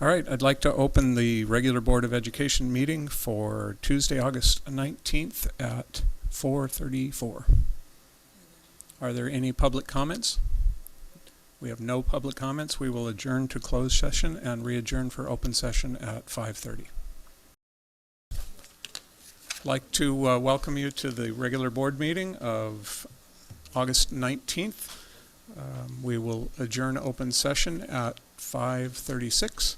All right, I'd like to open the regular Board of Education meeting for Tuesday, August 19th at 4:34. Are there any public comments? We have no public comments. We will adjourn to closed session and re-adjourn for open session at 5:30. I'd like to welcome you to the regular board meeting of August 19th. We will adjourn open session at 5:36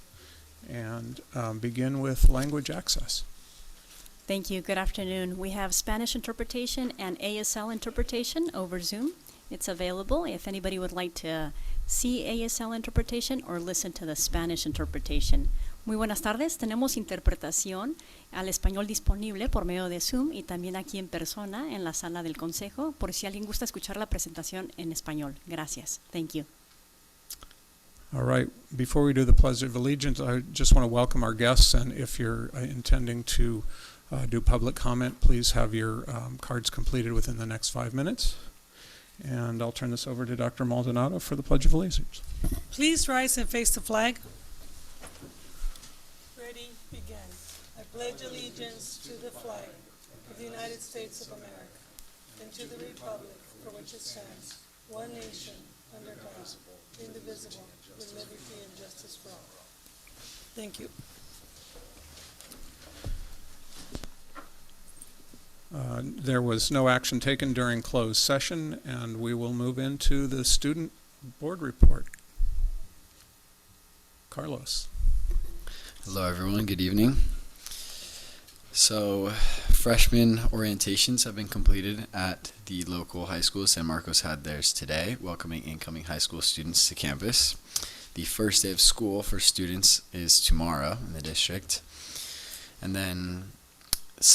and begin with language access. Thank you. Good afternoon. We have Spanish interpretation and ASL interpretation over Zoom. It's available if anybody would like to see ASL interpretation or listen to the Spanish interpretation. Muy buenas tardes. Tenemos interpretación al español disponible por medio de Zoom y también aquí en persona en la sala del consejo por si alguien gusta escuchar la presentación en español. Gracias. Thank you. All right, before we do the Pledge of Allegiance, I just want to welcome our guests, and if you're intending to do public comment, please have your cards completed within the next 5 minutes. And I'll turn this over to Dr. Maldonado for the Pledge of Allegiance. Please rise and face the flag. Ready, begin. I pledge allegiance to the flag of the United States of America and to the republic for which it stands, one nation, under God, indivisible, with liberty and justice for all. Thank you. There was no action taken during closed session, and we will move into the student board report. Carlos. Hello everyone, good evening. So, freshman orientations have been completed at the local high school. San Marcos had theirs today, welcoming incoming high school students to campus. The first day of school for students is tomorrow in the district. And then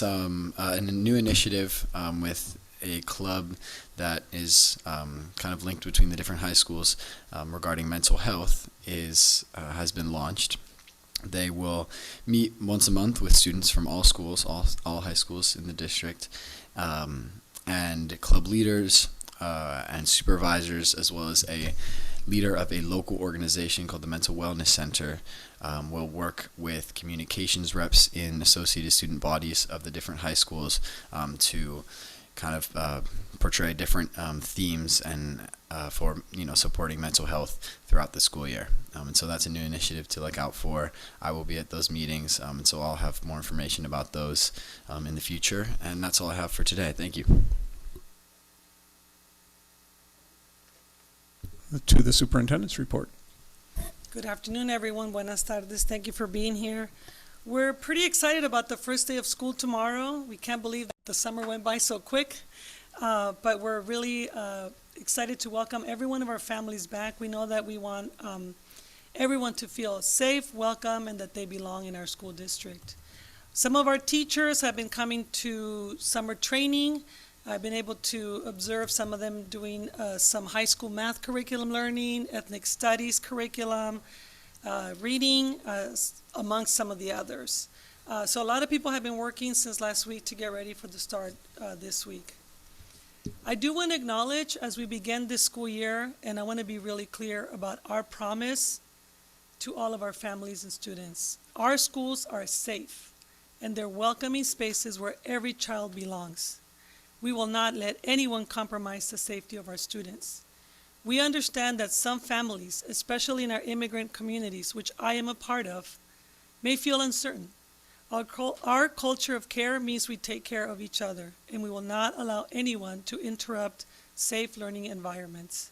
a new initiative with a club that is kind of linked between the different high schools regarding mental health has been launched. They will meet once a month with students from all schools, all high schools in the district, and club leaders and supervisors, as well as a leader of a local organization called the Mental Wellness Center, will work with communications reps in associated student bodies of the different high schools to kind of portray different themes and for supporting mental health throughout the school year. And so that's a new initiative to look out for. I will be at those meetings, and so I'll have more information about those in the future. And that's all I have for today. Thank you. To the superintendent's report. Good afternoon, everyone. Buenas tardes. Thank you for being here. We're pretty excited about the first day of school tomorrow. We can't believe that the summer went by so quick, but we're really excited to welcome every one of our families back. We know that we want everyone to feel safe, welcome, and that they belong in our school district. Some of our teachers have been coming to summer training. I've been able to observe some of them doing some high school math curriculum learning, ethnic studies curriculum, reading, amongst some of the others. So a lot of people have been working since last week to get ready for the start this week. I do want to acknowledge as we begin this school year, and I want to be really clear about our promise to all of our families and students. Our schools are safe, and they're welcoming spaces where every child belongs. We will not let anyone compromise the safety of our students. We understand that some families, especially in our immigrant communities, which I am a part of, may feel uncertain. Our culture of care means we take care of each other, and we will not allow anyone to interrupt safe learning environments.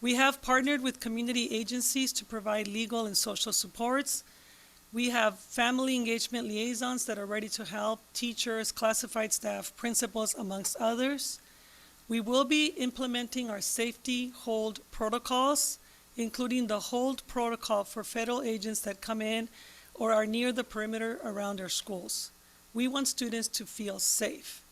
We have partnered with community agencies to provide legal and social supports. We have family engagement liaisons that are ready to help, teachers, classified staff, principals, amongst others. We will be implementing our safety hold protocols, including the hold protocol for federal agents that come in or are near the perimeter around our schools. We want students to feel safe.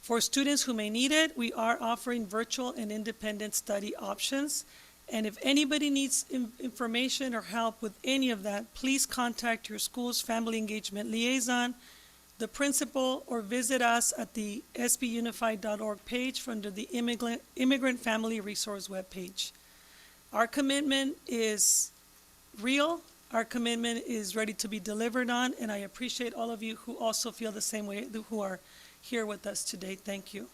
For students who may need it, we are offering virtual and independent study options. And if anybody needs information or help with any of that, please contact your school's family engagement liaison, the principal, or visit us at the sbunified.org page under the Immigrant Family Resource webpage. Our commitment is real, Our commitment is ready to be delivered on, and I appreciate all of you who also feel the same way, who are here with us today. Thank you.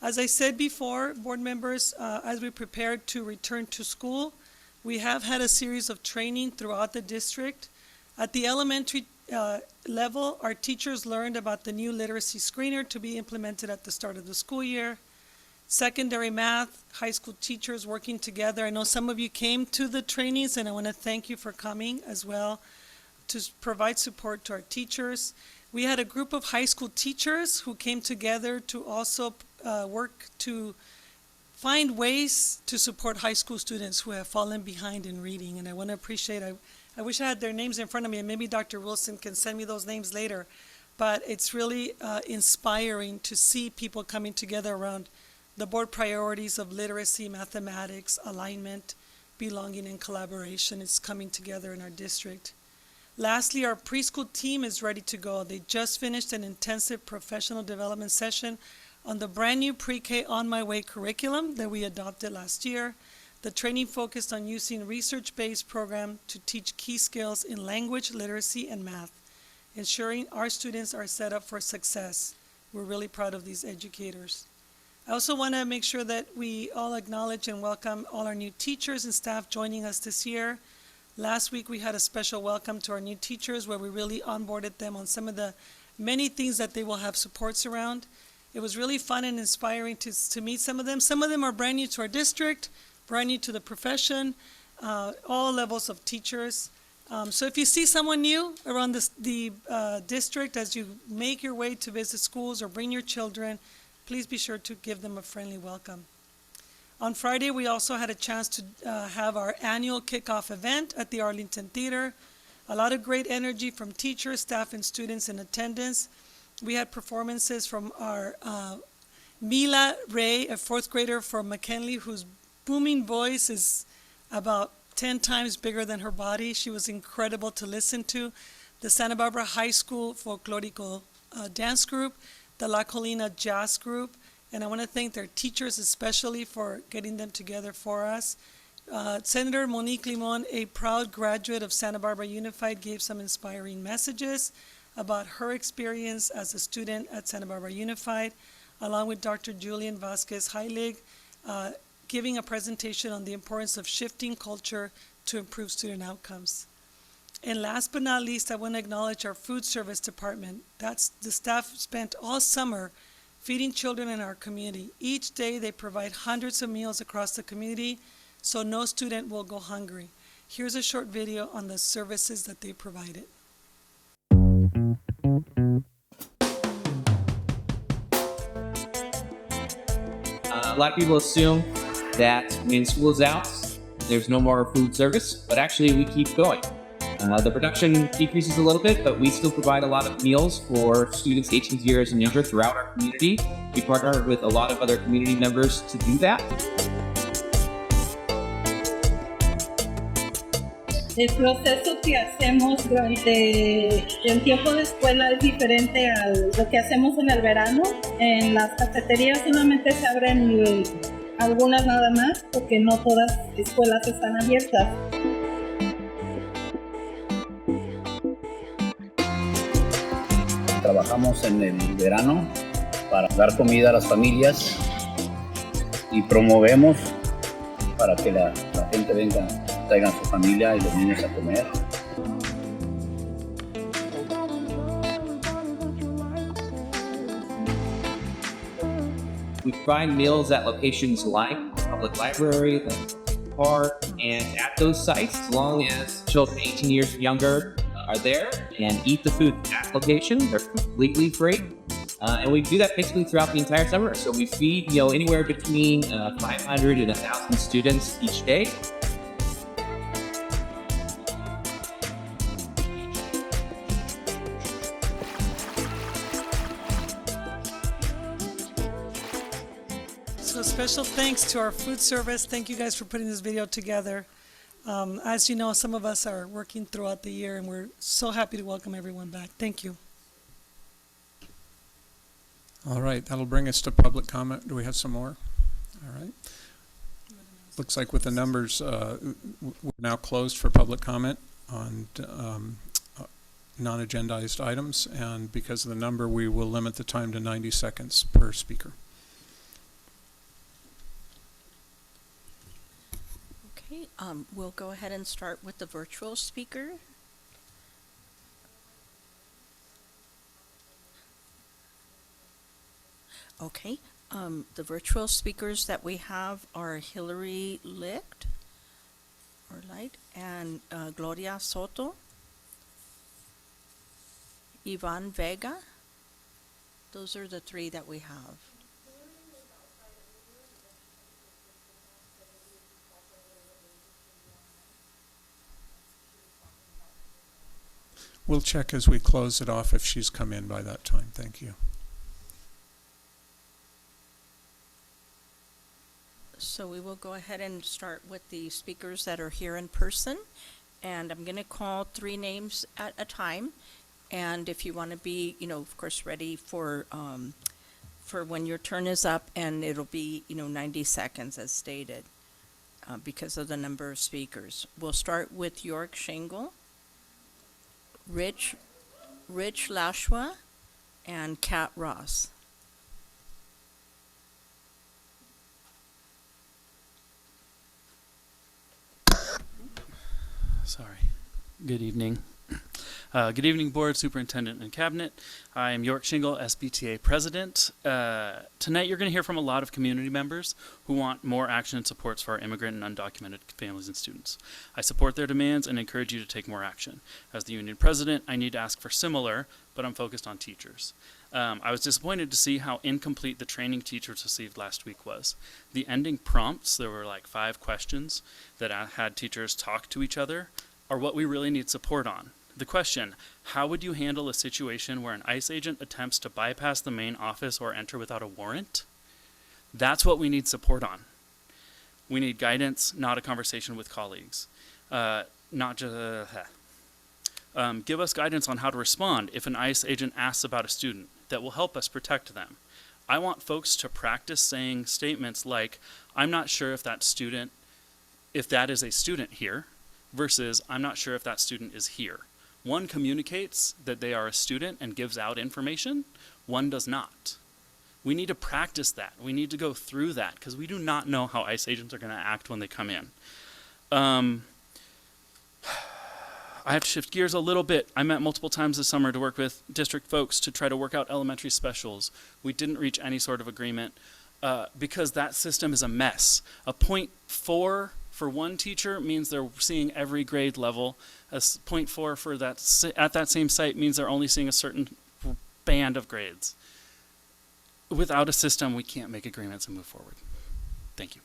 As I said before, board members, as we prepare to return to school, we have had a series of training throughout the district. At the elementary level, our teachers learned about the new literacy screener to be implemented at the start of the school year. Secondary math, high school teachers working together. I know some of you came to the trainings, and I want to thank you for coming as well to provide support to our teachers. We had a group of high school teachers who came together to also work to find ways to support high school students who have fallen behind in reading. And I want to appreciate, I wish I had their names in front of me, and maybe Dr. Wilson can send me those names later. But it's really inspiring to see people coming together around the board priorities of literacy, mathematics, alignment, belonging, and collaboration. It's coming together in our district. Lastly, our preschool team is ready to go. They just finished an intensive professional development session on the brand new pre-K On My Way curriculum that we adopted last year. The training focused on using research-based program to teach key skills in language, literacy, and math, ensuring our students are set up for success. We're really proud of these educators. I also want to make sure that we all acknowledge and welcome all our new teachers and staff joining us this year. Last week, we had a special welcome to our new teachers where we really onboarded them on some of the many things that they will have supports around. It was really fun and inspiring to meet some of them. Some of them are brand new to our district, brand new to the profession, all levels of teachers. So if you see someone new around the district as you make your way to visit schools or bring your children, please be sure to give them a friendly welcome. On Friday, we also had a chance to have our annual kickoff event at the Arlington Theater. A lot of great energy from teachers, staff, and students in attendance. We had performances from our Mila Ray, a fourth grader from McKinley, whose booming voice is about 10 times bigger than her body. She was incredible to listen to. The Santa Barbara High School Folklorico Dance Group, the La Colina Jazz Group, and I want to thank their teachers especially for getting them together for us. Senator Monique Limon, a proud graduate of Santa Barbara Unified, gave some inspiring messages about her experience as a student at Santa Barbara Unified, along with Dr. Julian Vasquez Heilig, giving a presentation on the importance of shifting culture to improve student outcomes. And last but not least, I want to acknowledge our food service department. That's the staff spent all summer feeding children in our community. Each day they provide hundreds of meals across the community, so no student will go hungry. Here's a short video on the services that they provided. A lot of people assume that when school is out, there's no more food service, but actually we keep going. The production decreases a little bit, but we still provide a lot of meals for students 18 years and younger throughout our community. We partner with a lot of other community members to do that. El proceso que hacemos durante el tiempo de escuela es diferente a lo que hacemos en el verano. En las cafeterías solamente se abren algunas nada más, porque no todas las escuelas están abiertas. Trabajamos en el verano para dar comida a las familias y promovemos para que la gente venga, traigan su familia y los niños a comer. We provide meals at locations like the public library, the park, and at those sites, as long as children 18 years and younger are there and eat the food at that location, they're completely free. And we do that basically throughout the entire summer. So we feed, anywhere between 500 and 1,000 students each day. So special thanks to our food service. Thank you guys for putting this video together. As you know, some of us are working throughout the year, and we're so happy to welcome everyone back. Thank you. All right, that'll bring us to public comment. Do we have some more? All right. Looks like with the numbers, we're now closed for public comment on non-agendized items, and because of the number, we will limit the time to 90 seconds per speaker. Okay, we'll go ahead and start with the virtual speaker. Okay, the virtual speakers that we have are Hillary Licht, and Gloria Soto, Ivan Vega. Those are the three that we have. We'll check as we close it off if she's come in by that time. Thank you. So we will go ahead and start with the speakers that are here in person. And I'm going to call three names at a time. And if you want to be, of course, ready for when your turn is up, and it'll be, 90 seconds as stated because of the number of speakers. We'll start with York Shingle, Rich Lashwa, and Kat Ross. Sorry. Good evening. Good evening, Board, Superintendent, and Cabinet. I am York Shingle, SBTA President. Tonight you're going to hear from a lot of community members who want more action and supports for our immigrant and undocumented families and students. I support their demands and encourage you to take more action. As the Union President, I need to ask for similar, but I'm focused on teachers. I was disappointed to see how incomplete the training teachers received last week was. The ending prompts, there were like 5 questions that had teachers talk to each other, are what we really need support on. The question, how would you handle a situation where an ICE agent attempts to bypass the main office or enter without a warrant? That's what we need support on. We need guidance, not a conversation with colleagues. Give us guidance on how to respond if an ICE agent asks about a student. That will help us protect them. I want folks to practice saying statements like, I'm not sure if that is a student here, versus I'm not sure if that student is here. One communicates that they are a student and gives out information. One does not. We need to practice that. We need to go through that because we do not know how ICE agents are going to act when they come in. I have to shift gears a little bit. I met multiple times this summer to work with district folks to try to work out elementary specials. We didn't reach any sort of agreement because that system is a mess. A 0.4 for one teacher means they're seeing every grade level. A 0.4 for at that same site means they're only seeing a certain band of grades. Without a system, we can't make agreements and move forward. Thank you.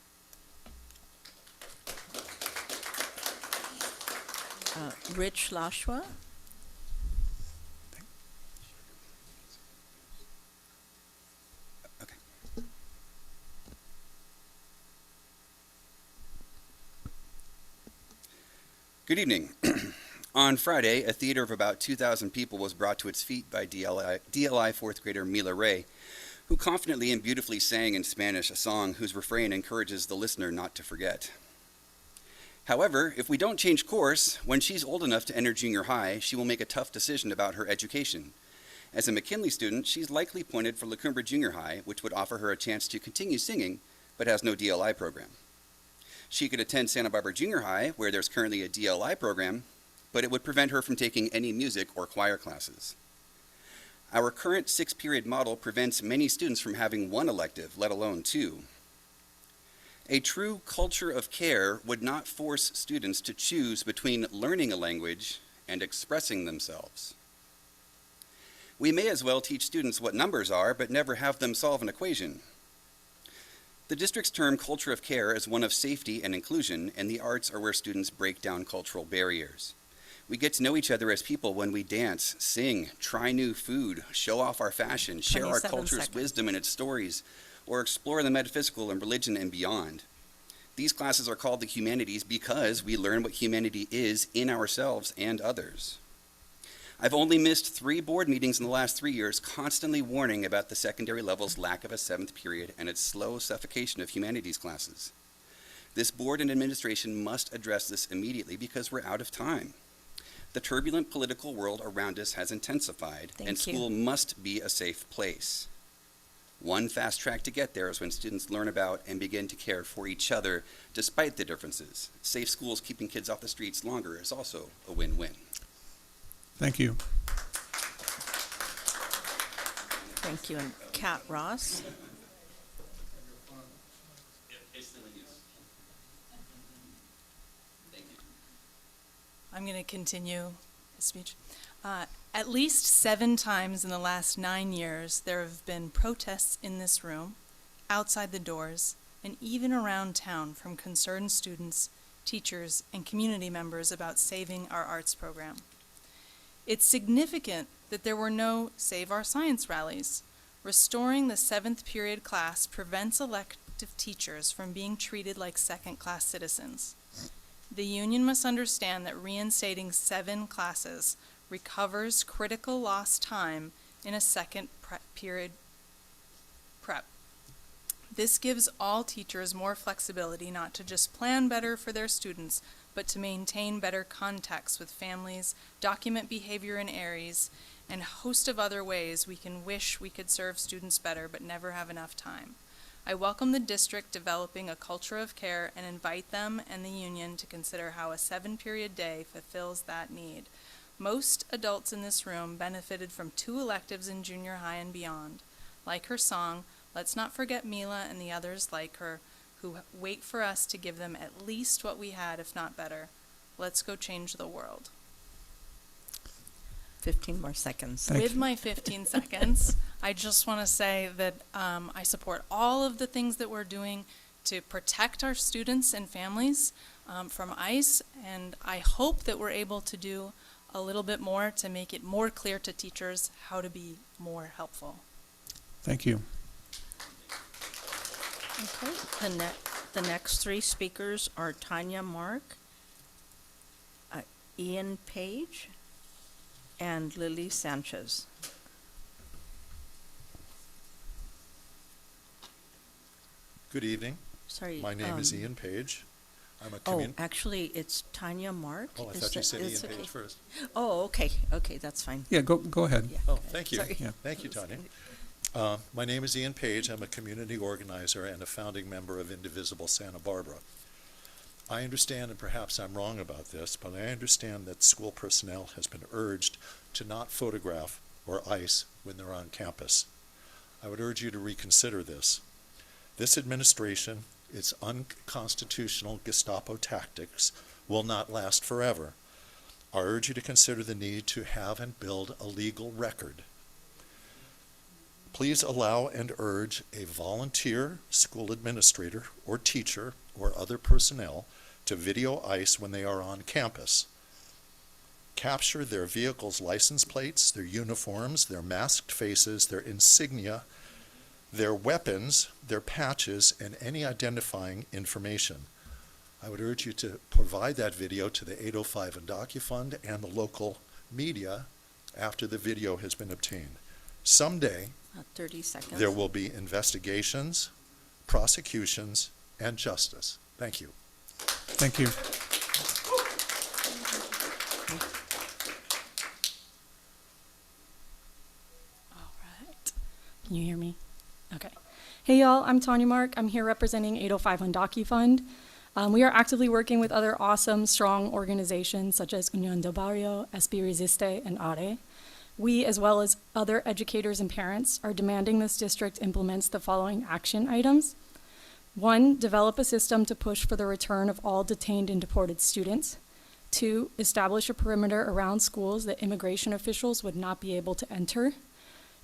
Rich Lashwa. Good evening. On Friday, a theater of about 2,000 people was brought to its feet by DLI fourth grader Mila Ray, who confidently and beautifully sang in Spanish a song whose refrain encourages the listener not to forget. However, if we don't change course, when she's old enough to enter junior high, she will make a tough decision about her education. As a McKinley student, she's likely pointed for La Cumbre Junior High, which would offer her a chance to continue singing, but has no DLI program. She could attend Santa Barbara Junior High, where there's currently a DLI program, but it would prevent her from taking any music or choir classes. Our current 6-period model prevents many students from having one elective, let alone 2. A true culture of care would not force students to choose between learning a language and expressing themselves. We may as well teach students what numbers are, but never have them solve an equation. The district's term culture of care is one of safety and inclusion, and the arts are where students break down cultural barriers. We get to know each other as people when we dance, sing, try new food, show off our fashion, share our culture's wisdom and its stories, or explore the metaphysical and religion and beyond. These classes are called the humanities because we learn what humanity is in ourselves and others. I've only missed 3 board meetings in the last 3 years, constantly warning about the secondary level's lack of a 7th period and its slow suffocation of humanities classes. This board and administration must address this immediately because we're out of time. The turbulent political world around us has intensified, and Thank you. school must be a safe place. One fast track to get there is when students learn about and begin to care for each other despite the differences. Safe schools keeping kids off the streets longer is also a win-win. Thank you. Thank you. And Kat Ross. I'm going to continue the speech. At least 7 times in the last 9 years, there have been protests in this room, outside the doors, and even around town from concerned students, teachers, and community members about saving our arts program. It's significant that there were no Save Our Science rallies. Restoring the 7th period class prevents elective teachers from being treated like second-class citizens. The union must understand that reinstating 7 classes recovers critical lost time in a second period prep. This gives all teachers more flexibility not to just plan better for their students, but to maintain better context with families, document behavior in areas, and a host of other ways we can wish we could serve students better but never have enough time. I welcome the district developing a culture of care and invite them and the union to consider how a 7-period day fulfills that need. Most adults in this room benefited from 2 electives in junior high and beyond. Like her song, let's not forget Mila and the others like her who wait for us to give them at least what we had, if not better. Let's go change the world. 15 more seconds. Thank With you. my 15 seconds, I just want to say that I support all of the things that we're doing to protect our students and families from ICE, and I hope that we're able to do a little bit more to make it more clear to teachers how to be more helpful. Thank you. Okay. The next 3 speakers are Tanya Mark, Ian Page, and Lily Sanchez. Good evening. Sorry. My name is Ian Page. I'm a Oh, actually, it's Tanya Mark. Oh, I Is thought you that- said is Ian it- Page first. Oh, okay. Okay, that's fine. Yeah, go ahead. Yeah. Oh, thank you. Sorry. Yeah. Thank you, Tanya. My name is Ian Page. I'm a community organizer and a founding member of Indivisible Santa Barbara. I understand, and perhaps I'm wrong about this, but I understand that school personnel has been urged to not photograph or ICE when they're on campus. I would urge you to reconsider this. This administration, its unconstitutional Gestapo tactics, will not last forever. I urge you to consider the need to have and build a legal record. Please allow and urge a volunteer school administrator or teacher or other personnel to video ICE when they are on campus. Capture their vehicle's license plates, their uniforms, their masked faces, their insignia, their weapons, their patches, and any identifying information. I would urge you to provide that video to the 805 Andaki Fund and the local media after the video has been obtained. Someday, 30 seconds. there will be investigations, prosecutions, and justice. Thank you. Thank you. All right. Can you hear me? Okay. Hey y'all, I'm Tanya Mark. I'm here representing 805 Andaki Fund. We are actively working with other awesome, strong organizations such as Unión del Barrio, SB Resiste, and ARE. We, as well as other educators and parents, are demanding this district implements the following action items. 1, develop a system to push for the return of all detained and deported students. 2, establish a perimeter around schools that immigration officials would not be able to enter.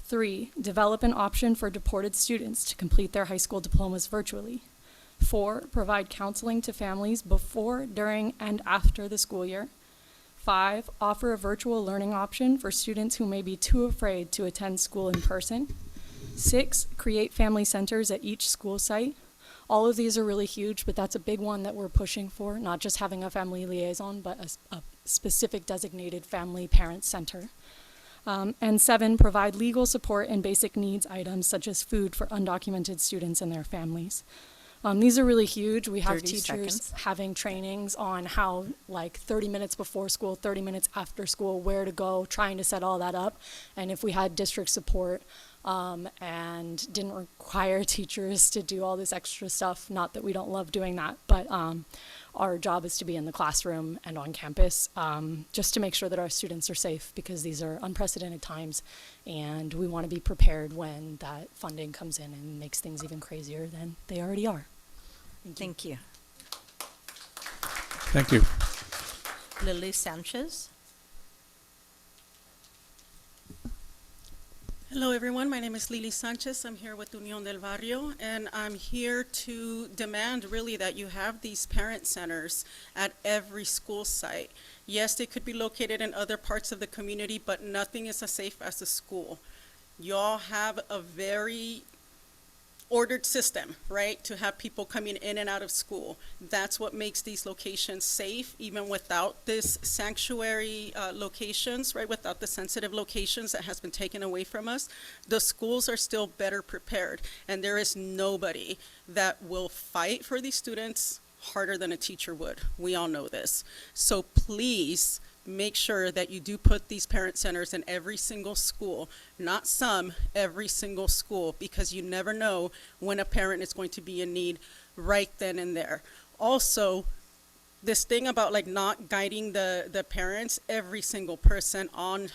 3, develop an option for deported students to complete their high school diplomas virtually. 4, provide counseling to families before, during, and after the school year. 5, offer a virtual learning option for students who may be too afraid to attend school in person. 6, create family centers at each school site. All of these are really huge, but that's a big one that we're pushing for, not just having a family liaison, but a specific designated family parent center. And 7, provide legal support and basic needs items such as food for undocumented students and their families. These are really huge. We have 30 teachers seconds. having trainings on how, like 30 minutes before school, 30 minutes after school, where to go, trying to set all that up. And if we had district support and didn't require teachers to do all this extra stuff, not that we don't love doing that, but our job is to be in the classroom and on campus just to make sure that our students are safe, because these are unprecedented times and we want to be prepared when that funding comes in and makes things even crazier than they already are. Thank you. Thank you. Lily Sanchez. Hello, everyone. My name is Lily Sanchez. I'm here with Unión del Barrio, and I'm here to demand really that you have these parent centers at every school site. Yes, they could be located in other parts of the community, but nothing is as safe as a school. Y'all have a very ordered system, right, to have people coming in and out of school. That's what makes these locations safe, even without this sanctuary locations, right, without the sensitive locations that has been taken away from us. The schools are still better prepared, and there is nobody that will fight for these students harder than a teacher would. We all know this. So please, make sure that you do put these parent centers in every single school, not some, every single school, because you never know when a parent is going to be in need right then and there. Also, this thing about like not guiding the parents, every single person on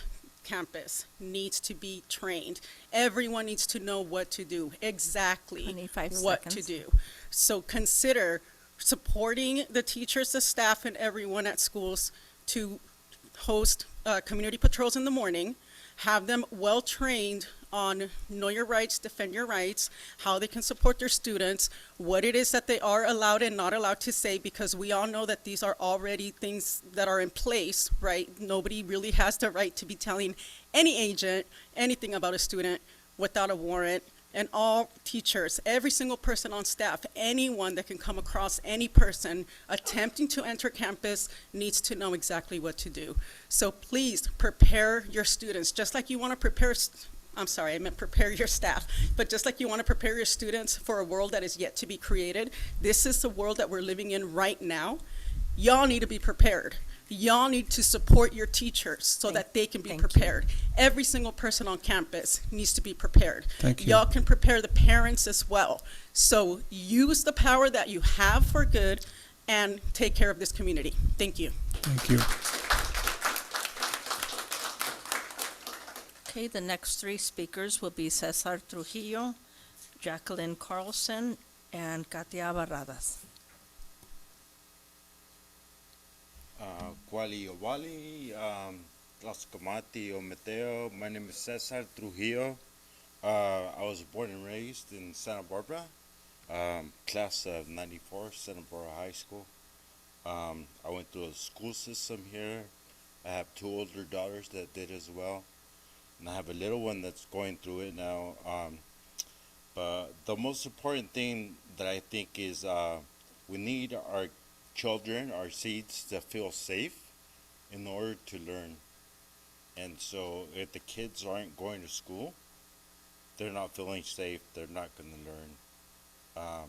campus needs to be trained. Everyone needs to know what to do, exactly 25 what seconds. to do. So consider supporting the teachers, the staff, and everyone at schools to host community patrols in the morning, have them well trained on know your rights, defend your rights, how they can support their students, what it is that they are allowed and not allowed to say, because we all know that these are already things that are in place, right? Nobody really has the right to be telling any agent anything about a student without a warrant. And all teachers, every single person on staff, anyone that can come across any person attempting to enter campus needs to know exactly what to do. So please prepare your students, just like you want to prepare, I'm sorry, I meant prepare your staff, but just like you want to prepare your students for a world that is yet to be created, this is the world that we're living in right now. Y'all need to be prepared. Y'all need to support your teachers so that they can be prepared. Every single person on campus needs to be prepared. Thank you. Y'all can prepare the parents as well. So use the power that you have for good and take care of this community. Thank you. Thank you. Okay, the next three speakers will be Cesar Trujillo, Jacqueline Carlson, and Katia Barradas. Kuali Owali, Tlascamati Ometeo. My name is Cesar Trujillo. I was born and raised in Santa Barbara, class of 94, Santa Barbara High School. I went through a school system here. I have two older daughters that did as well, and I have a little one that's going through it now. But the most important thing that I think is we need our children, our seeds, to feel safe in order to learn. And so if the kids aren't going to school, they're not feeling safe, they're not going to learn.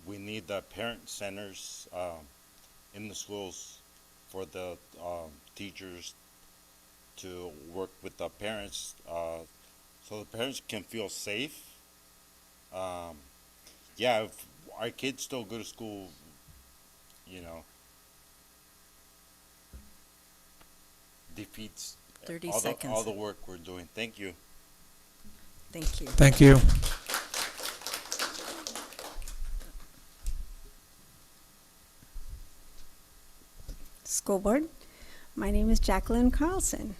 We need the parent centers in the schools for the teachers to work with the parents so the parents can feel safe. Yeah, if our kids still go to school, you know, defeats 30 all seconds. all the work we're doing. Thank you. Thank you. Thank you. School Board. My name is Jacqueline Carlson.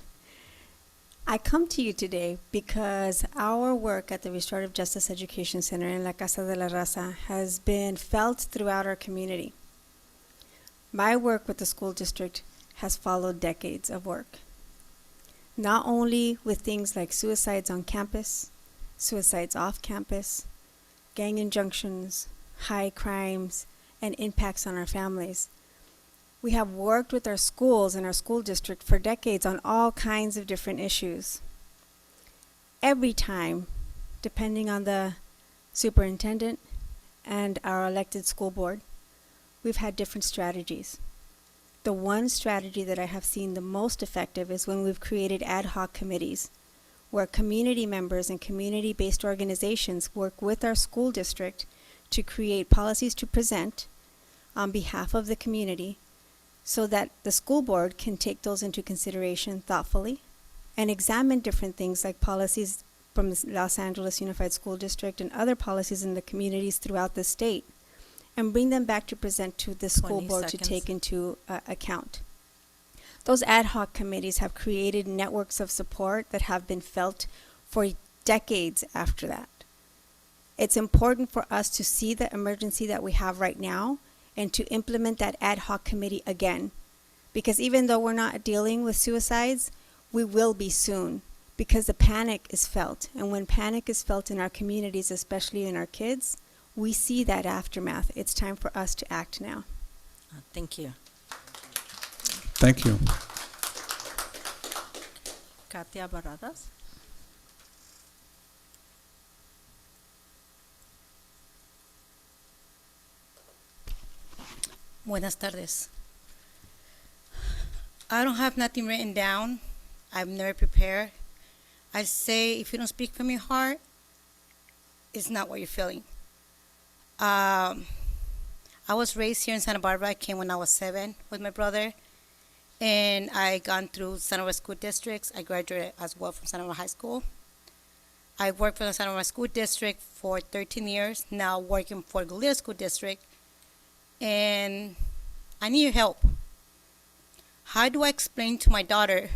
I come to you today because our work at the Restorative Justice Education Center in La Casa de la Raza has been felt throughout our community. My work with the school district has followed decades of work, not only with things like suicides on campus, suicides off campus, gang injunctions, high crimes, and impacts on our families. We have worked with our schools and our school district for decades on all kinds of different issues. Every time, depending on the superintendent and our elected school board, we've had different strategies. The one strategy that I have seen the most effective is when we've created ad hoc committees, where community members and community-based organizations work with our school district to create policies to present on behalf of the community so that the school board can take those into consideration thoughtfully and examine different things like policies from the Los Angeles Unified School District and other policies in the communities throughout the state and bring them back to present to the school 20 board to seconds. take into account. Those ad hoc committees have created networks of support that have been felt for decades after that. It's important for us to see the emergency that we have right now and to implement that ad hoc committee again. Because even though we're not dealing with suicides, we will be soon, because the panic is felt. And when panic is felt in our communities, especially in our kids, we see that aftermath. It's time for us to act now. Thank you. Thank you. Katia Barradas. Buenas tardes. I don't have nothing written down. I've never prepared. I say if you don't speak from your heart, it's not what you're feeling. I was raised here in Santa Barbara. I came when I was 7 with my brother. And I gone through Santa Barbara school districts. I graduated as well from Santa Barbara High School. I worked for the Santa Barbara School District for 13 years, now working for Galileo School District. And I need your help. How do I explain to my daughter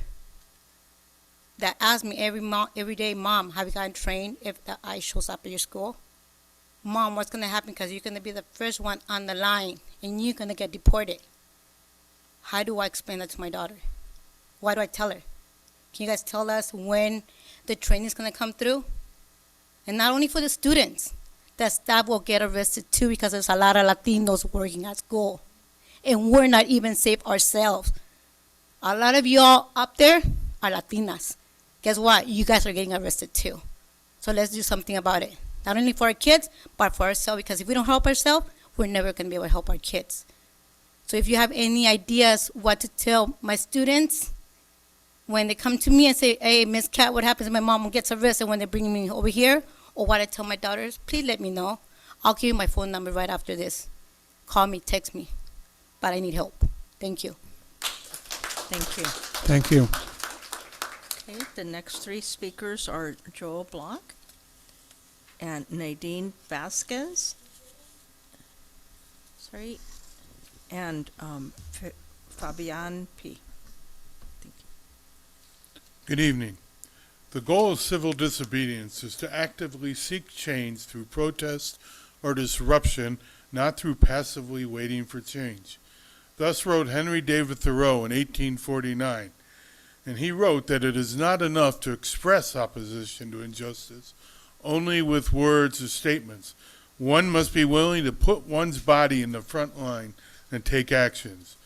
that asks me every day, Mom, have you gotten trained if the ICE shows up at your school? Mom, what's going to happen? Because you're going to be the first one on the line and you're going to get deported. How do I explain that to my daughter? Why do I tell her? Can you guys tell us when the training is going to come through? And not only for the students, the staff will get arrested too because there's a lot of Latinos working at school. And we're not even safe ourselves. A lot of y'all up there are Latinas. Guess what? You guys are getting arrested too. So let's do something about it. Not only for our kids, but for ourselves. Because if we don't help ourselves, we're never going to be able to help our kids. So if you have any ideas what to tell my students when they come to me and say, hey, Miss Cat, what happens if my mom gets arrested when they bring me over here? Or what I tell my daughters, please let me know. I'll give you my phone number right after this. Call me, text me. But I need help. Thank you. Thank you. Thank you. Okay, the next 3 speakers are Joel Block and Nadine Vasquez. Sorry. And Fabian P. Thank you. Good evening. The goal of civil disobedience is to actively seek change through protest or disruption, not through passively waiting for change. Thus wrote Henry David Thoreau in 1849, and he wrote that it is not enough to express opposition to injustice only with words or statements. One must be willing to put one's body in the front line and take actions.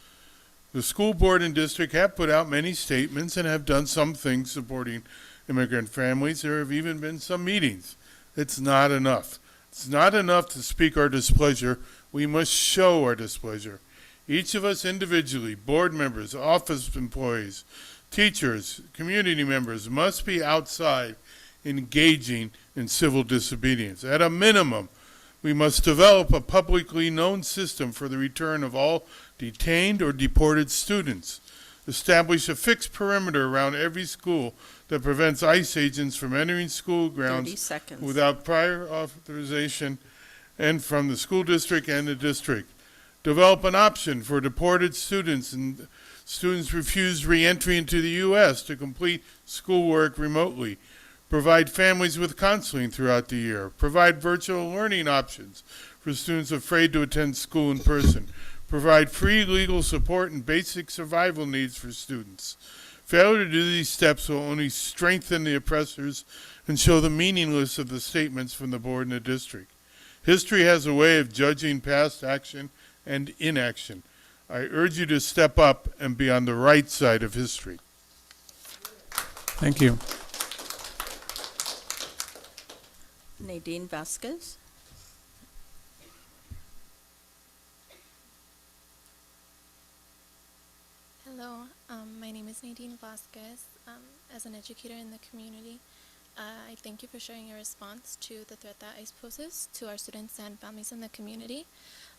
The school board and district have put out many statements and have done some things supporting immigrant families. There have even been some meetings. It's not enough. It's not enough to speak our displeasure. We must show our displeasure. Each of us individually, board members, office employees, teachers, community members, must be outside engaging in civil disobedience. At a minimum, we must develop a publicly known system for the return of all detained or deported students. Establish a fixed perimeter around every school that prevents ICE agents from entering school 30 grounds seconds. without prior authorization and from the school district and the district. Develop an option for deported students and students refused re-entry into the U.S. to complete schoolwork remotely. Provide families with counseling throughout the year. Provide virtual learning options for students afraid to attend school in person. Provide free legal support and basic survival needs for students. Failure to do these steps will only strengthen the oppressors and show the meaninglessness of the statements from the board and the district. History has a way of judging past action and inaction. I urge you to step up and be on the right side of history. Thank you. Nadine Vasquez. Hello, my name is Nadine Vasquez. As an educator in the community, I thank you for sharing your response to the threat that ICE poses to our students and families in the community.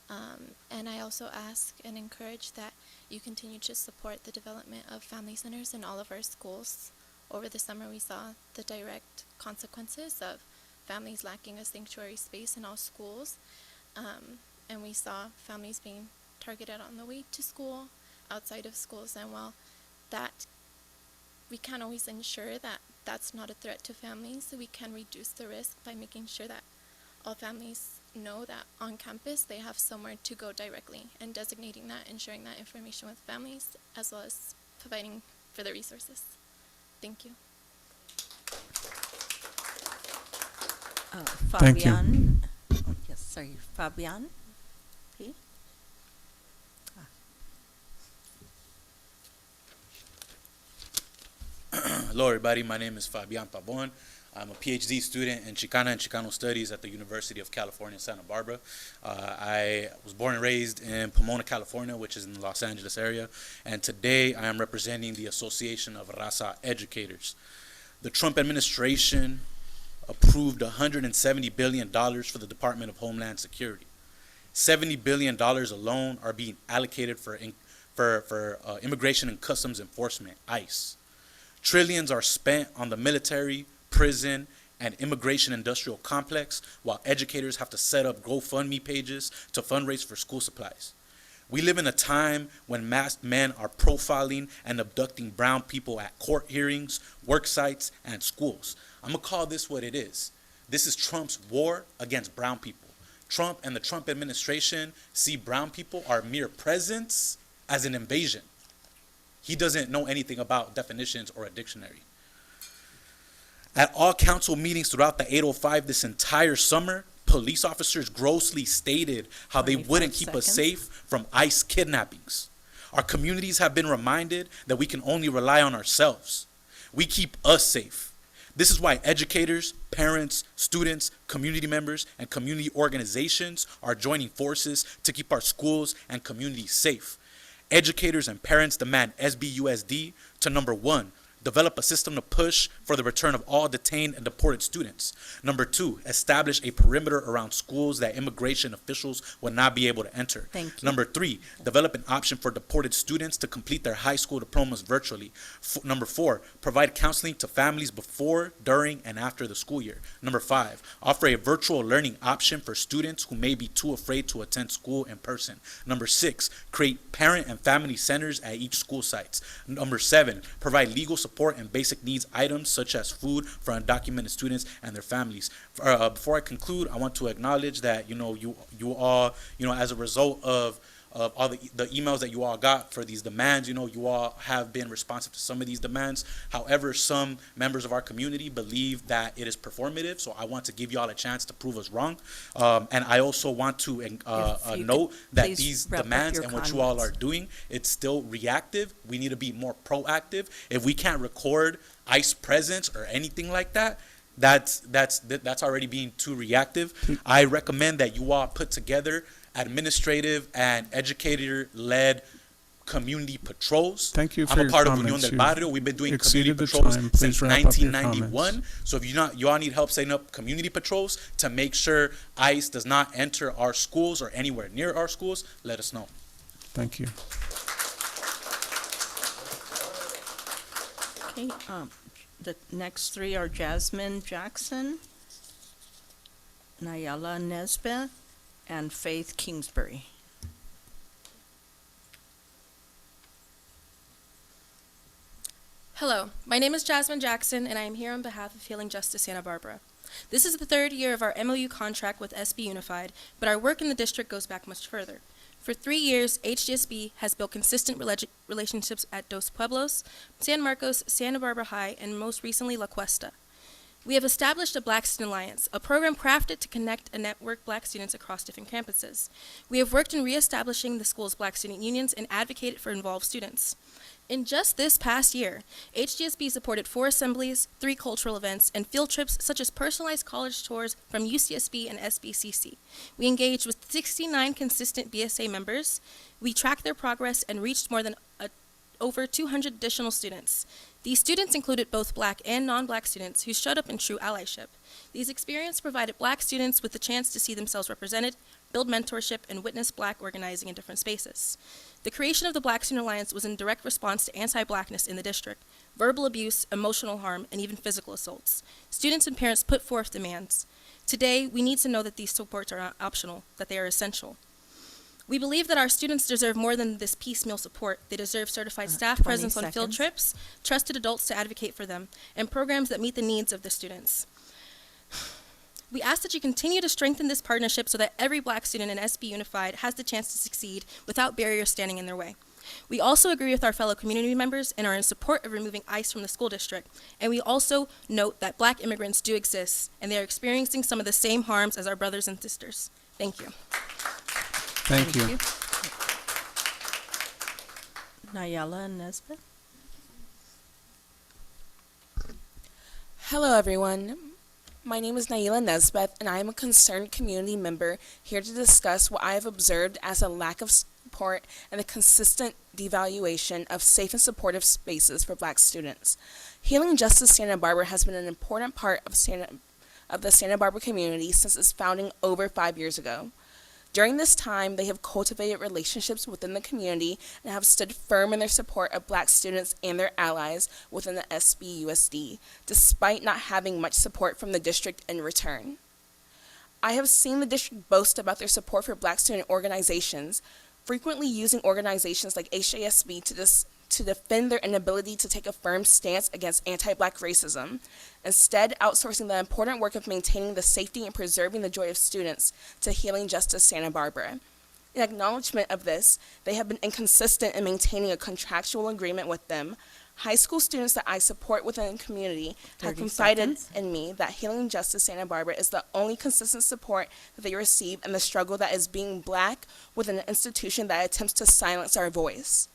And I also ask and encourage that you continue to support the development of family centers in all of our schools. Over the summer, we saw the direct consequences of families lacking a sanctuary space in all schools. And we saw families being targeted on the way to school, outside of schools, and while that we can't always ensure that that's not a threat to families, so we can reduce the risk by making sure that all families know that on campus they have somewhere to go directly, and designating that and sharing that information with families, as well as providing for the resources. Thank you. Thank you. Fabian. Oh, yes, sorry, Fabian. Okay. Hello, everybody. My name is Fabian Pabon. I'm a PhD student in Chicana and Chicano Studies at the University of California, Santa Barbara. I was born and raised in Pomona, California, which is in the Los Angeles area. And today I am representing the Association of Raza Educators. The Trump administration approved $170 billion for the Department of Homeland Security. $70 billion alone are being allocated for Immigration and Customs Enforcement, ICE. Trillions are spent on the military, prison, and immigration industrial complex, while educators have to set up GoFundMe pages to fundraise for school supplies. We live in a time when masked men are profiling and abducting brown people at court hearings, work sites, and schools. I'm gonna call this what it is. This is Trump's war against brown people. Trump and the Trump administration see brown people are mere presence as an invasion. He doesn't know anything about definitions or a dictionary. At all council meetings throughout the 805 this entire summer, police officers grossly stated how they wouldn't keep us safe from ICE kidnappings. Our communities have been reminded that we can only rely on ourselves. We keep us safe. This is why educators, parents, students, community members, and community organizations are joining forces to keep our schools and communities safe. Educators and parents demand SBUSD to, number one, develop a system to push for the return of all detained and deported students. Number two, establish a perimeter around schools that immigration officials will not be able to enter. Thank you. Number three, develop an option for deported students to complete their high school diplomas virtually. Number four, provide counseling to families before, during, and after the school year. Number five, offer a virtual learning option for students who may be too afraid to attend school in person. Number six, create parent and family centers at each school sites. Number seven, provide legal support and basic needs items such as food for undocumented students and their families. Before I conclude, I want to acknowledge that you all as a result of all the emails that you all got for these demands, you all have been responsive to some of these demands. However, some members of our community believe that it is performative, so I want to give you all a chance to prove us wrong. And I also want to note that these demands and what you all are doing, it's still reactive. We need to be more proactive. If we can't record ICE presence or anything like that, that's already being too reactive. I recommend that you all put together administrative and educator-led community patrols. Thank you for I'm a your part comments. of Unión del Barrio. We've been doing community Exceeded the patrols time. Please since wrap up your 1991. comments. So if you all need help setting up community patrols to make sure ICE does not enter our schools or anywhere near our schools, let us know. Thank you. Okay, the next three are Jasmine Jackson, Nayala Nesbeth, and Faith Kingsbury. Hello, my name is Jasmine Jackson, and I am here on behalf of Healing Justice Santa Barbara. This is the third year of our MOU contract with SB Unified, but our work in the district goes back much further. For 3 years, HGSB has built consistent relationships at Dos Pueblos, San Marcos, Santa Barbara High, and most recently La Cuesta. We have established a Black Student Alliance, a program crafted to connect and network Black students across different campuses. We have worked in reestablishing the school's Black student unions and advocated for involved students. In just this past year, HGSB supported 4 assemblies, 3 cultural events, and field trips such as personalized college tours from UCSB and SBCC. We engaged with 69 consistent BSA members. We tracked their progress and reached more than over 200 additional students. These students included both Black and non-Black students who showed up in true allyship. These experiences provided Black students with the chance to see themselves represented, build mentorship, and witness Black organizing in different spaces. The creation of the Black Student Alliance was in direct response to anti-Blackness in the district, verbal abuse, emotional harm, and even physical assaults. Students and parents put forth demands. Today, we need to know that these supports are not optional, that they are essential. We believe that our students deserve more than this piecemeal support. They deserve certified staff 20 presence on field seconds. trips, trusted adults to advocate for them, and programs that meet the needs of the students. We ask that you continue to strengthen this partnership so that every Black student in SB Unified has the chance to succeed without barriers standing in their way. We also agree with our fellow community members and are in support of removing ICE from the school district. And we also note that Black immigrants do exist, and they are experiencing some of the same harms as our brothers and sisters. Thank you. Thank you. Nayala Nesbitt. Hello, everyone. My name is Naila Nesbeth, and I am a concerned community member here to discuss what I have observed as a lack of support and a consistent devaluation of safe and supportive spaces for Black students. Healing Justice Santa Barbara has been an important part of the Santa Barbara community since its founding over 5 years ago. During this time, they have cultivated relationships within the community and have stood firm in their support of Black students and their allies within the SBUSD, despite not having much support from the district in return. I have seen the district boast about their support for Black student organizations, frequently using organizations like HJSB to defend their inability to take a firm stance against anti-Black racism, instead outsourcing the important work of maintaining the safety and preserving the joy of students to Healing Justice Santa Barbara. In acknowledgement of this, they have been inconsistent in maintaining a contractual agreement with them. High school students that I support within the community have 30 confided seconds. in me that Healing Justice Santa Barbara is the only consistent support that they receive in the struggle that is being Black within an institution that attempts to silence our voice.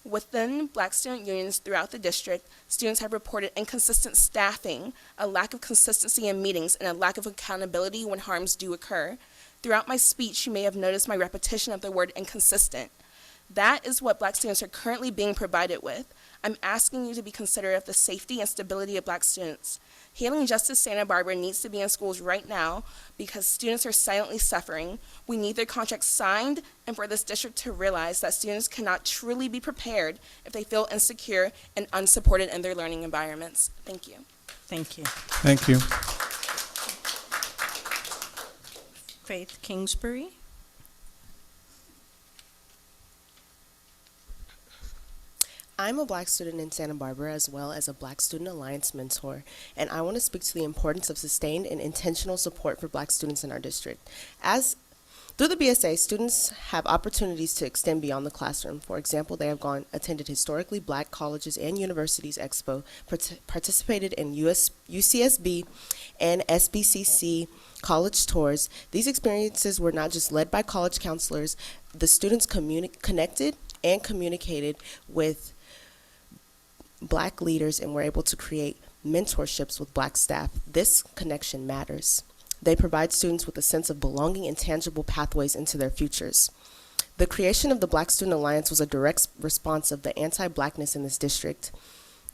Within Black student unions throughout the district, students have reported inconsistent staffing, a lack of consistency in meetings, and a lack of accountability when harms do occur. Throughout my speech, you may have noticed my repetition of the word inconsistent. That is what Black students are currently being provided with. I'm asking you to be considerate of the safety and stability of Black students. Healing Justice Santa Barbara needs to be in schools right now because students are silently suffering. We need their contracts signed and for this district to realize that students cannot truly be prepared if they feel insecure and unsupported in their learning environments. Thank you. Thank you. Thank you. Faith Kingsbury. I'm a Black student in Santa Barbara as well as a Black Student Alliance mentor, and I want to speak to the importance of sustained and intentional support for Black students in our district. Through the BSA, students have opportunities to extend beyond the classroom. For example, they have attended historically Black colleges and universities expo, participated in UCSB and SBCC college tours. These experiences were not just led by college counselors. The students connected and communicated with Black leaders and were able to create mentorships with Black staff. This connection matters. They provide students with a sense of belonging and tangible pathways into their futures. The creation of the Black Student Alliance was a direct response of the anti-Blackness in this district.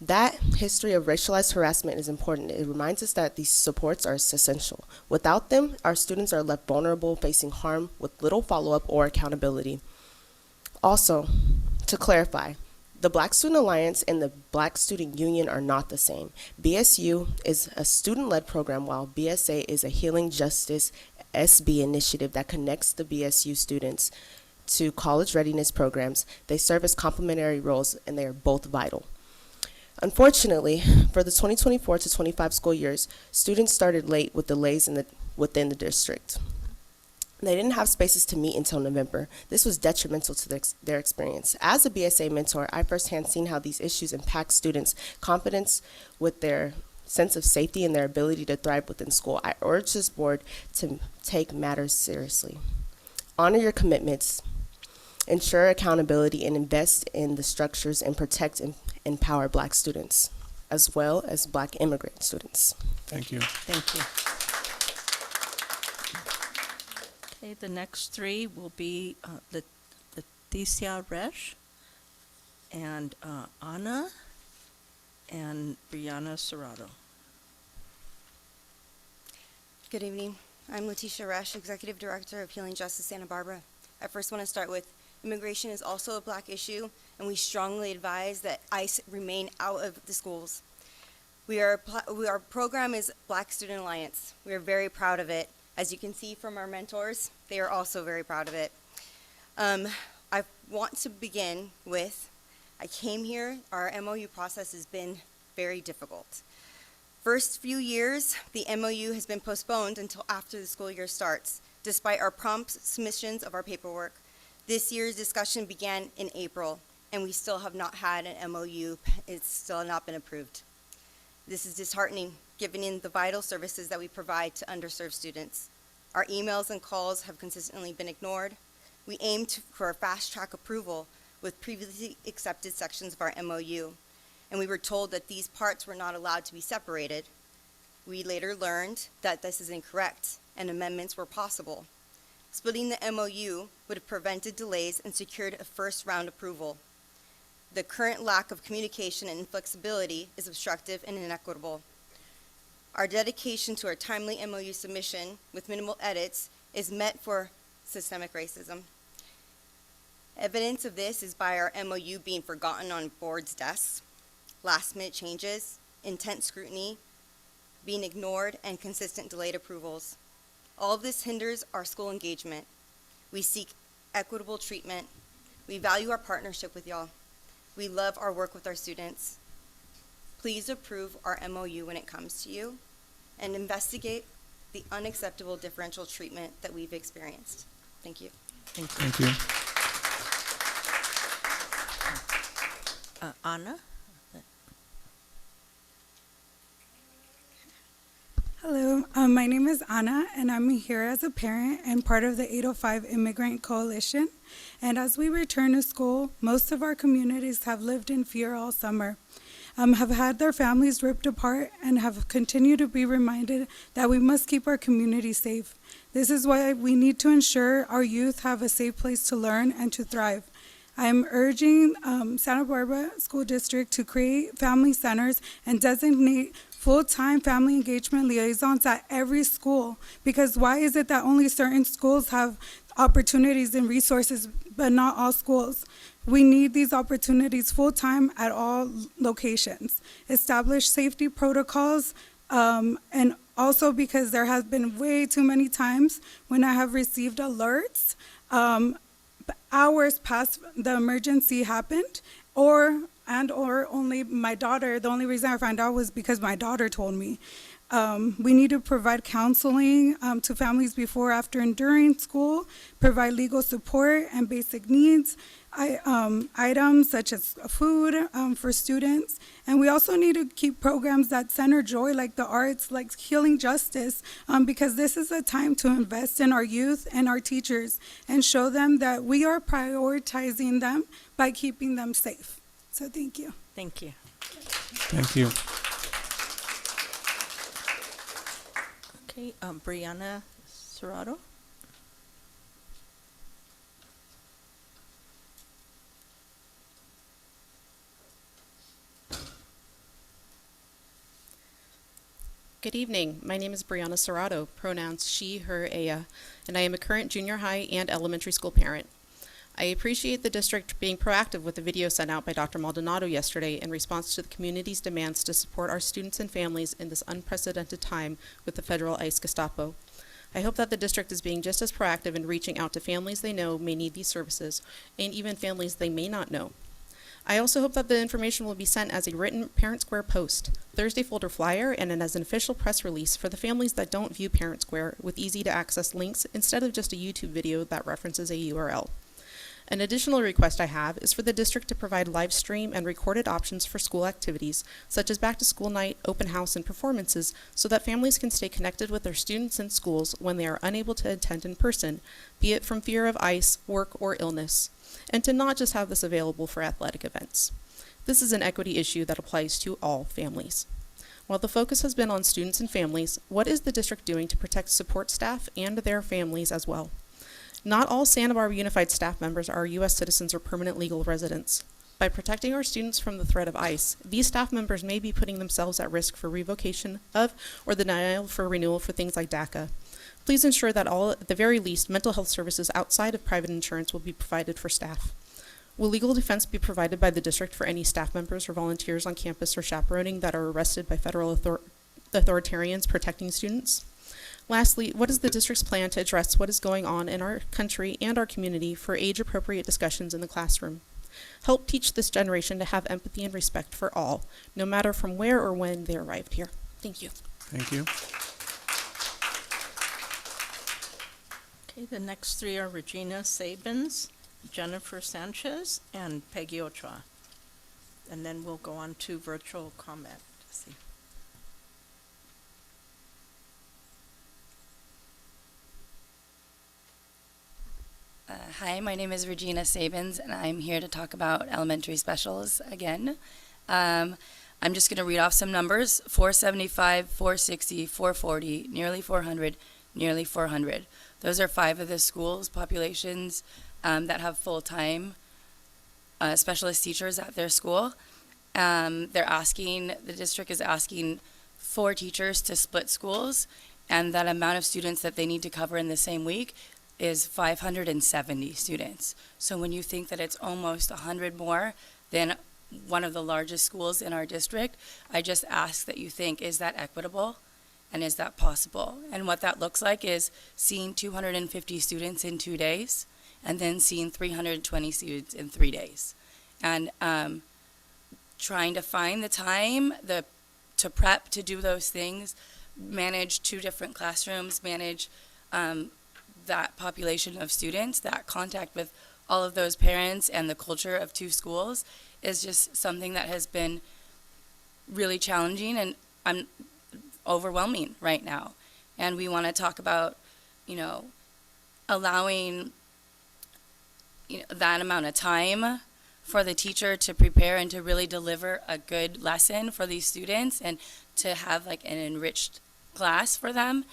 That history of racialized harassment is important. It reminds us that these supports are essential. Without them, our students are left vulnerable, facing harm with little follow-up or accountability. Also, to clarify, the Black Student Alliance and the Black Student Union are not the same. BSU is a student-led program, while BSA is a Healing Justice SB initiative that connects the BSU students to college readiness programs. They serve as complementary roles, and they are both vital. Unfortunately, for the 2024 to 25 school years, students started late with delays within the district. They didn't have spaces to meet until November. This was detrimental to their experience. As a BSA mentor, I firsthand seen how these issues impact students' confidence with their sense of safety and their ability to thrive within school. I urge this board to take matters seriously. Honor your commitments, ensure accountability, and invest in the structures and protect and empower Black students, as well as Black immigrant students. Thank you. Thank you. Okay, the next three will be Leticia Resch and Anna and Brianna Serrato. Good evening. I'm Letitia Resch, Executive Director of Healing Justice Santa Barbara. I first want to start with immigration is also a Black issue, and we strongly advise that ICE remain out of the schools. Our program is Black Student Alliance. We are very proud of it. As you can see from our mentors, they are also very proud of it. I want to begin with, I came here, our MOU process has been very difficult. First few years, the MOU has been postponed until after the school year starts, despite our prompt submissions of our paperwork. This year's discussion began in April, and we still have not had an MOU. It's still not been approved. This is disheartening, given the vital services that we provide to underserved students. Our emails and calls have consistently been ignored. We aimed for a fast-track approval with previously accepted sections of our MOU, and we were told that these parts were not allowed to be separated. We later learned that this is incorrect, and amendments were possible. Splitting the MOU would have prevented delays and secured a first-round approval. The current lack of communication and flexibility is obstructive and inequitable. Our dedication to our timely MOU submission with minimal edits is met for systemic racism. Evidence of this is by our MOU being forgotten on boards' desks, last-minute changes, intense scrutiny, being ignored, and consistent delayed approvals. All of this hinders our school engagement. We seek equitable treatment. We value our partnership with y'all. We love our work with our students. Please approve our MOU when it comes to you and investigate the unacceptable differential treatment that we've experienced. Thank you. Thank you. Anna? Hello, my name is Anna, and I'm here as a parent and part of the 805 Immigrant Coalition. And as we return to school, most of our communities have lived in fear all summer, have had their families ripped apart, and have continued to be reminded that we must keep our community safe. This is why we need to ensure our youth have a safe place to learn and to thrive. I'm urging Santa Barbara School District to create family centers and designate full-time family engagement liaisons at every school, because why is it that only certain schools have opportunities and resources, but not all schools? We need these opportunities full-time at all locations. Establish safety protocols, and also because there has been way too many times when I have received alerts hours past the emergency happened, or only my daughter. The only reason I found out was because my daughter told me. We need to provide counseling to families before, after, and during school, provide legal support and basic needs, items such as food for students. And we also need to keep programs that center joy, like the arts, like Healing Justice, because this is a time to invest in our youth and our teachers and show them that we are prioritizing them by keeping them safe. So thank you. Thank you. Thank you. Okay, Brianna Serrato. Good evening. My name is Brianna Serrato, pronouns she, her, aya, and I am a current junior high and elementary school parent. I appreciate the district being proactive with the video sent out by Dr. Maldonado yesterday in response to the community's demands to support our students and families in this unprecedented time with the federal ICE Gestapo. I hope that the district is being just as proactive in reaching out to families they know may need these services, and even families they may not know. I also hope that the information will be sent as a written Parent Square post, Thursday folder flyer, and as an official press release for the families that don't view Parent Square with easy-to-access links instead of just a YouTube video that references a URL. An additional request I have is for the district to provide live stream and recorded options for school activities, such as back-to-school night, open house, and performances, so that families can stay connected with their students and schools when they are unable to attend in person, be it from fear of ICE, work, or illness, and to not just have this available for athletic events. This is an equity issue that applies to all families. While the focus has been on students and families, what is the district doing to protect support staff and their families as well? Not all Santa Barbara Unified staff members are U.S. citizens or permanent legal residents. By protecting our students from the threat of ICE, these staff members may be putting themselves at risk for revocation of or the denial for renewal for things like DACA. Please ensure that at the very least, mental health services outside of private insurance will be provided for staff. Will legal defense be provided by the district for any staff members or volunteers on campus or chaperoning that are arrested by federal authoritarians protecting students? Lastly, what is the district's plan to address what is going on in our country and our community for age-appropriate discussions in the classroom? Help teach this generation to have empathy and respect for all, no matter from where or when they arrived here. Thank you. Thank you. Okay, the next three are Regina Sabins, Jennifer Sanchez, and Peggy Ochoa. And then we'll go on to virtual comment. Let's see. Hi, my name is Regina Sabins, and I'm here to talk about elementary specials again. I'm just going to read off some numbers: 475, 460, 440, nearly 400, nearly 400. Those are 5 of the schools' populations that have full-time specialist teachers at their school. The district is asking 4 teachers to split schools, and that amount of students that they need to cover in the same week is 570 students. So when you think that it's almost 100 more than one of the largest schools in our district, I just ask that you think, is that equitable? And is that possible? And what that looks like is seeing 250 students in 2 days, and then seeing 320 students in 3 days. And trying to find the time to prep to do those things, manage 2 different classrooms, manage that population of students, that contact with all of those parents and the culture of 2 schools is just something that has been really challenging and overwhelming right now. And we want to talk about, allowing, that amount of time for the teacher to prepare and to really deliver a good lesson for these students and to have like an enriched class for them.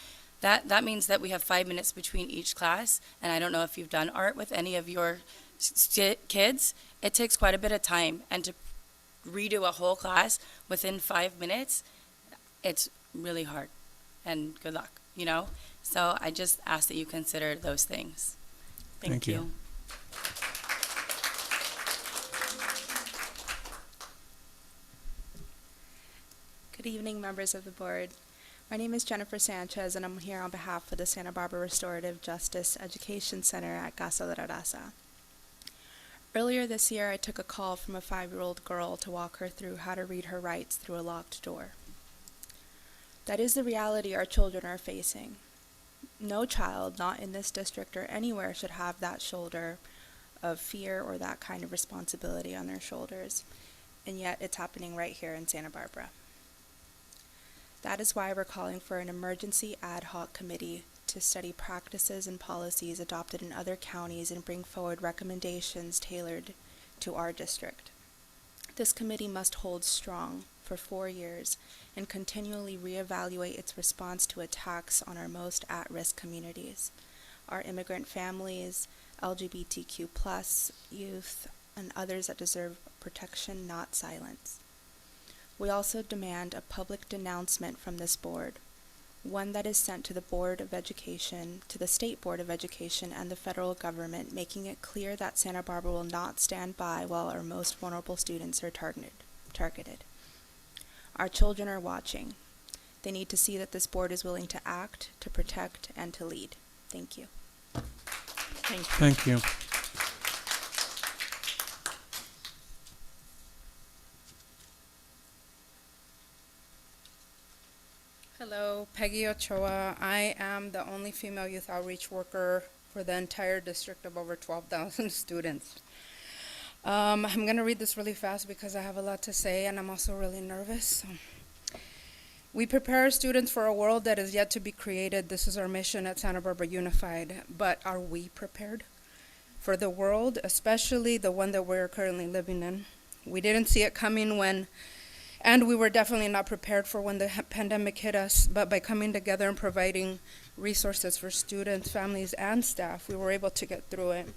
That means that we have 5 minutes between each class, and I don't know if you've done art with any of your kids. It takes quite a bit of time, and to redo a whole class within 5 minutes, it's really hard, and good luck, So I just ask that you consider those things. Thank you. Good evening, members of the board. My name is Jennifer Sanchez, and I'm here on behalf of the Santa Barbara Restorative Justice Education Center at Casa de la Raza. Earlier this year, I took a call from a 5-year-old girl to walk her through how to read her rights through a locked door. That is the reality our children are facing. No child, not in this district or anywhere, should have that shoulder of fear or that kind of responsibility on their shoulders, and yet it's happening right here in Santa Barbara. That is why we're calling for an emergency ad hoc committee to study practices and policies adopted in other counties and bring forward recommendations tailored to our district. This committee must hold strong for 4 years and continually reevaluate its response to attacks on our most at-risk communities, our immigrant families, LGBTQ+ youth, and others that deserve protection, not silence. We also demand a public denouncement from this board, one that is sent to the Board of Education, to the State Board of Education, and the federal government, making it clear that Santa Barbara will not stand by while our most vulnerable students are targeted. Our children are watching. They need to see that this board is willing to act, to protect, and to lead. Thank you. Thank you. Hello, Peggy Ochoa. I am the only female youth outreach worker for the entire district of over 12,000 students. I'm going to read this really fast because I have a lot to say and I'm also really nervous. We prepare our students for a world that is yet to be created. This is our mission at Santa Barbara Unified. But are we prepared for the world, especially the one that we're currently living in? We didn't see it coming and we were definitely not prepared for when the pandemic hit us, but by coming together and providing resources for students, families, and staff, we were able to get through it.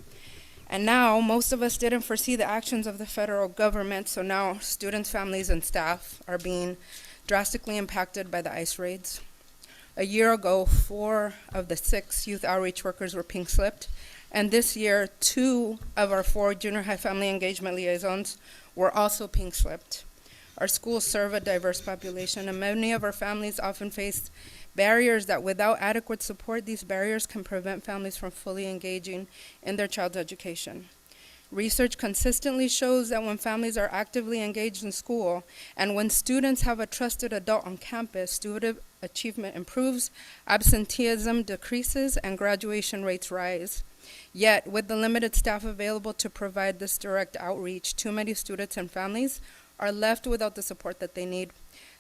And now, most of us didn't foresee the actions of the federal government, so now students, families, and staff are being drastically impacted by the ICE raids. A year ago, 4 of the 6 youth outreach workers were pink slipped, and this year, 2 of our 4 junior high family engagement liaisons were also pink slipped. Our schools serve a diverse population, and many of our families often face barriers that without adequate support, these barriers can prevent families from fully engaging in their child's education. Research consistently shows that when families are actively engaged in school and when students have a trusted adult on campus, student achievement improves, absenteeism decreases, and graduation rates rise. Yet, with the limited staff available to provide this direct outreach, too many students and families are left without the support that they need.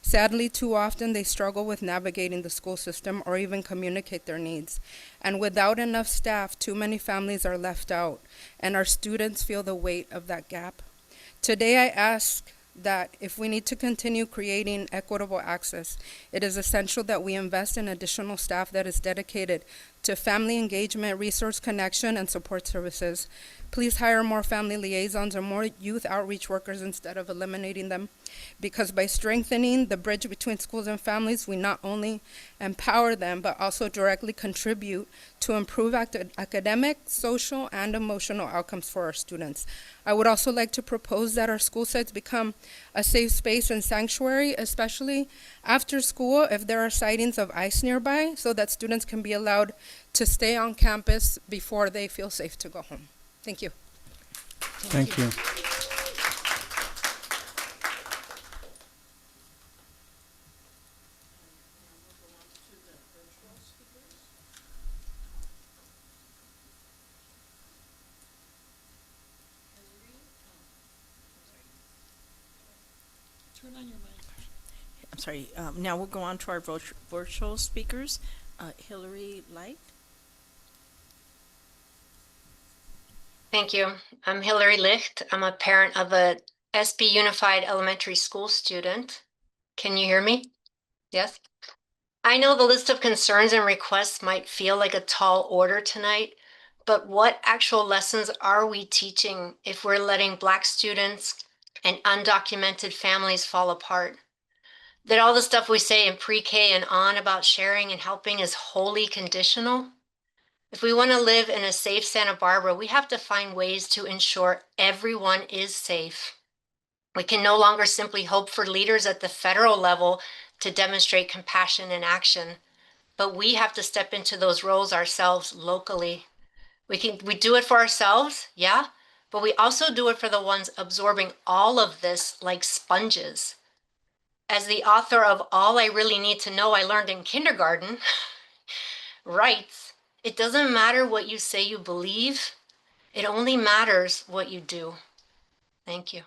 Sadly, too often they struggle with navigating the school system or even communicate their needs. And without enough staff, too many families are left out, and our students feel the weight of that gap. Today, I ask that if we need to continue creating equitable access, it is essential that we invest in additional staff that is dedicated to family engagement, resource connection, and support services. Please hire more family liaisons or more youth outreach workers instead of eliminating them, because by strengthening the bridge between schools and families, we not only empower them, but also directly contribute to improve academic, social, and emotional outcomes for our students. I would also like to propose that our school sites become a safe space and sanctuary, especially after school if there are sightings of ICE nearby, so that students can be allowed to stay on campus before they feel safe to go home. Thank you. Thank you. I'm sorry, now we'll go on to our virtual speakers. Hillary Light. Thank you. I'm Hillary Licht. I'm a parent of a SB Unified Elementary School student. Can you hear me? Yes? I know the list of concerns and requests might feel like a tall order tonight, but what actual lessons are we teaching if we're letting Black students and undocumented families fall apart? That all the stuff we say in pre-K and on about sharing and helping is wholly conditional? If we want to live in a safe Santa Barbara, we have to find ways to ensure everyone is safe. We can no longer simply hope for leaders at the federal level to demonstrate compassion and action, but we have to step into those roles ourselves locally. We do it for ourselves, yeah, but we also do it for the ones absorbing all of this like sponges. As the author of All I Really Need to Know I Learned in Kindergarten writes, it doesn't matter what you say you believe, it only matters what you do. Thank you.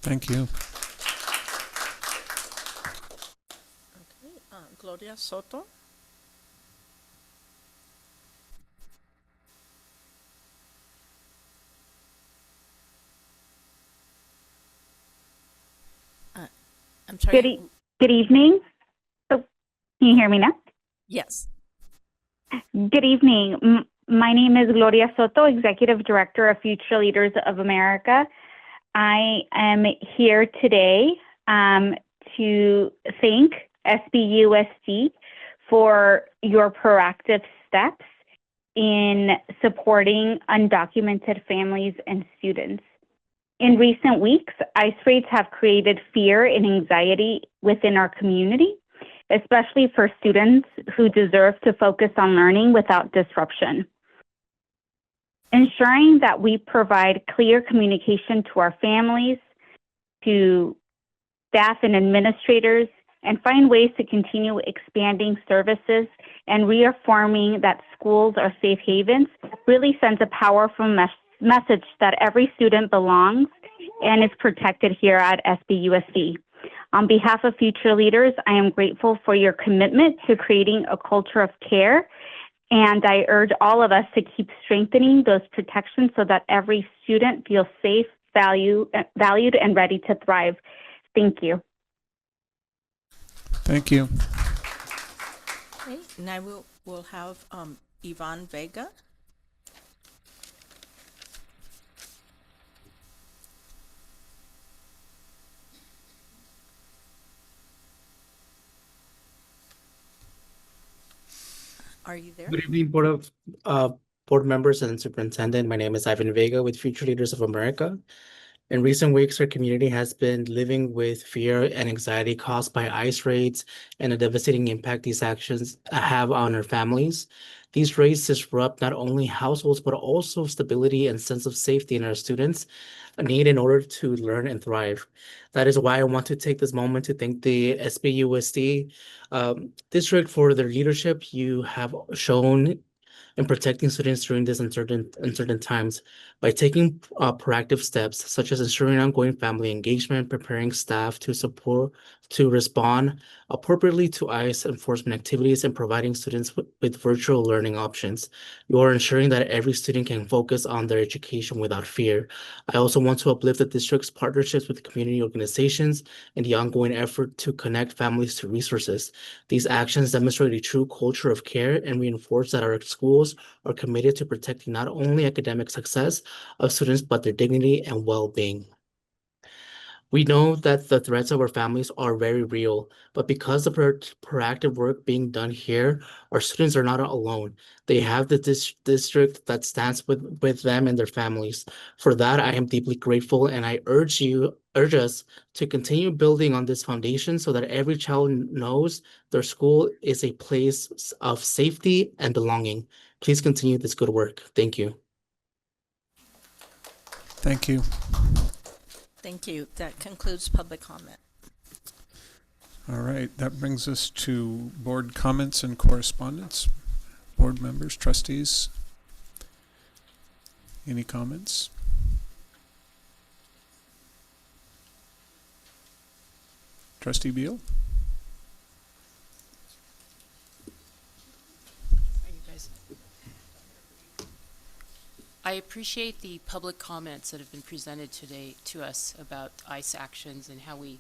Thank you. Okay, Gloria Soto. I'm sorry. Good evening. Oh, can you hear me now? Yes. Good evening. My name is Gloria Soto, Executive Director of Future Leaders of America. I am here today to thank SBUSD for your proactive steps in supporting undocumented families and students. In recent weeks, ICE raids have created fear and anxiety within our community, especially for students who deserve to focus on learning without disruption. Ensuring that we provide clear communication to our families, to staff and administrators, and find ways to continue expanding services and reaffirming that schools are safe havens really sends a powerful message that every student belongs and is protected here at SBUSD. On behalf of Future Leaders, I am grateful for your commitment to creating a culture of care, and I urge all of us to keep strengthening those protections so that every student feels safe, valued, and ready to thrive. Thank you. Thank you. Okay, now we'll have Yvonne Vega. Are you there? Good evening, board members and superintendent. My name is Ivan Vega with Future Leaders of America. In recent weeks, our community has been living with fear and anxiety caused by ICE raids and the devastating impact these actions have on our families. These raids disrupt not only households, but also stability and sense of safety in our students need in order to learn and thrive. That is why I want to take this moment to thank the SBUSD district for their leadership you have shown in protecting students during these uncertain times by taking proactive steps such as ensuring ongoing family engagement, preparing staff to respond appropriately to ICE enforcement activities, and providing students with virtual learning options. You are ensuring that every student can focus on their education without fear. I also want to uplift the district's partnerships with community organizations and the ongoing effort to connect families to resources. These actions demonstrate a true culture of care and reinforce that our schools are committed to protecting not only academic success of students, but their dignity and well-being. We know that the threats of our families are very real, but because of proactive work being done here, our students are not alone. They have the district that stands with them and their families. For that, I am deeply grateful, and I urge us to continue building on this foundation so that every child knows their school is a place of safety and belonging. Please continue this good work. Thank you. Thank you. Thank you. That concludes public comment. All right, that brings us to board comments and correspondence. Board members, trustees, any comments? Trustee Beal? I appreciate the public comments that have been presented today to us about ICE actions and how we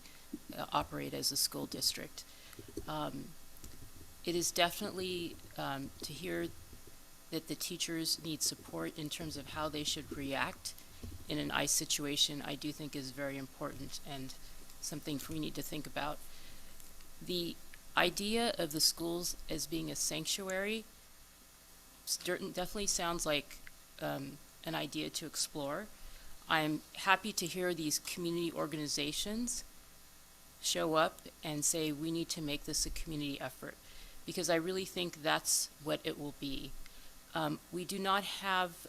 operate as a school district. It is definitely to hear that the teachers need support in terms of how they should react in an ICE situation, I do think is very important and something we need to think about. The idea of the schools as being a sanctuary definitely sounds like an idea to explore. I'm happy to hear these community organizations show up and say we need to make this a community effort, because I really think that's what it will be. We do not have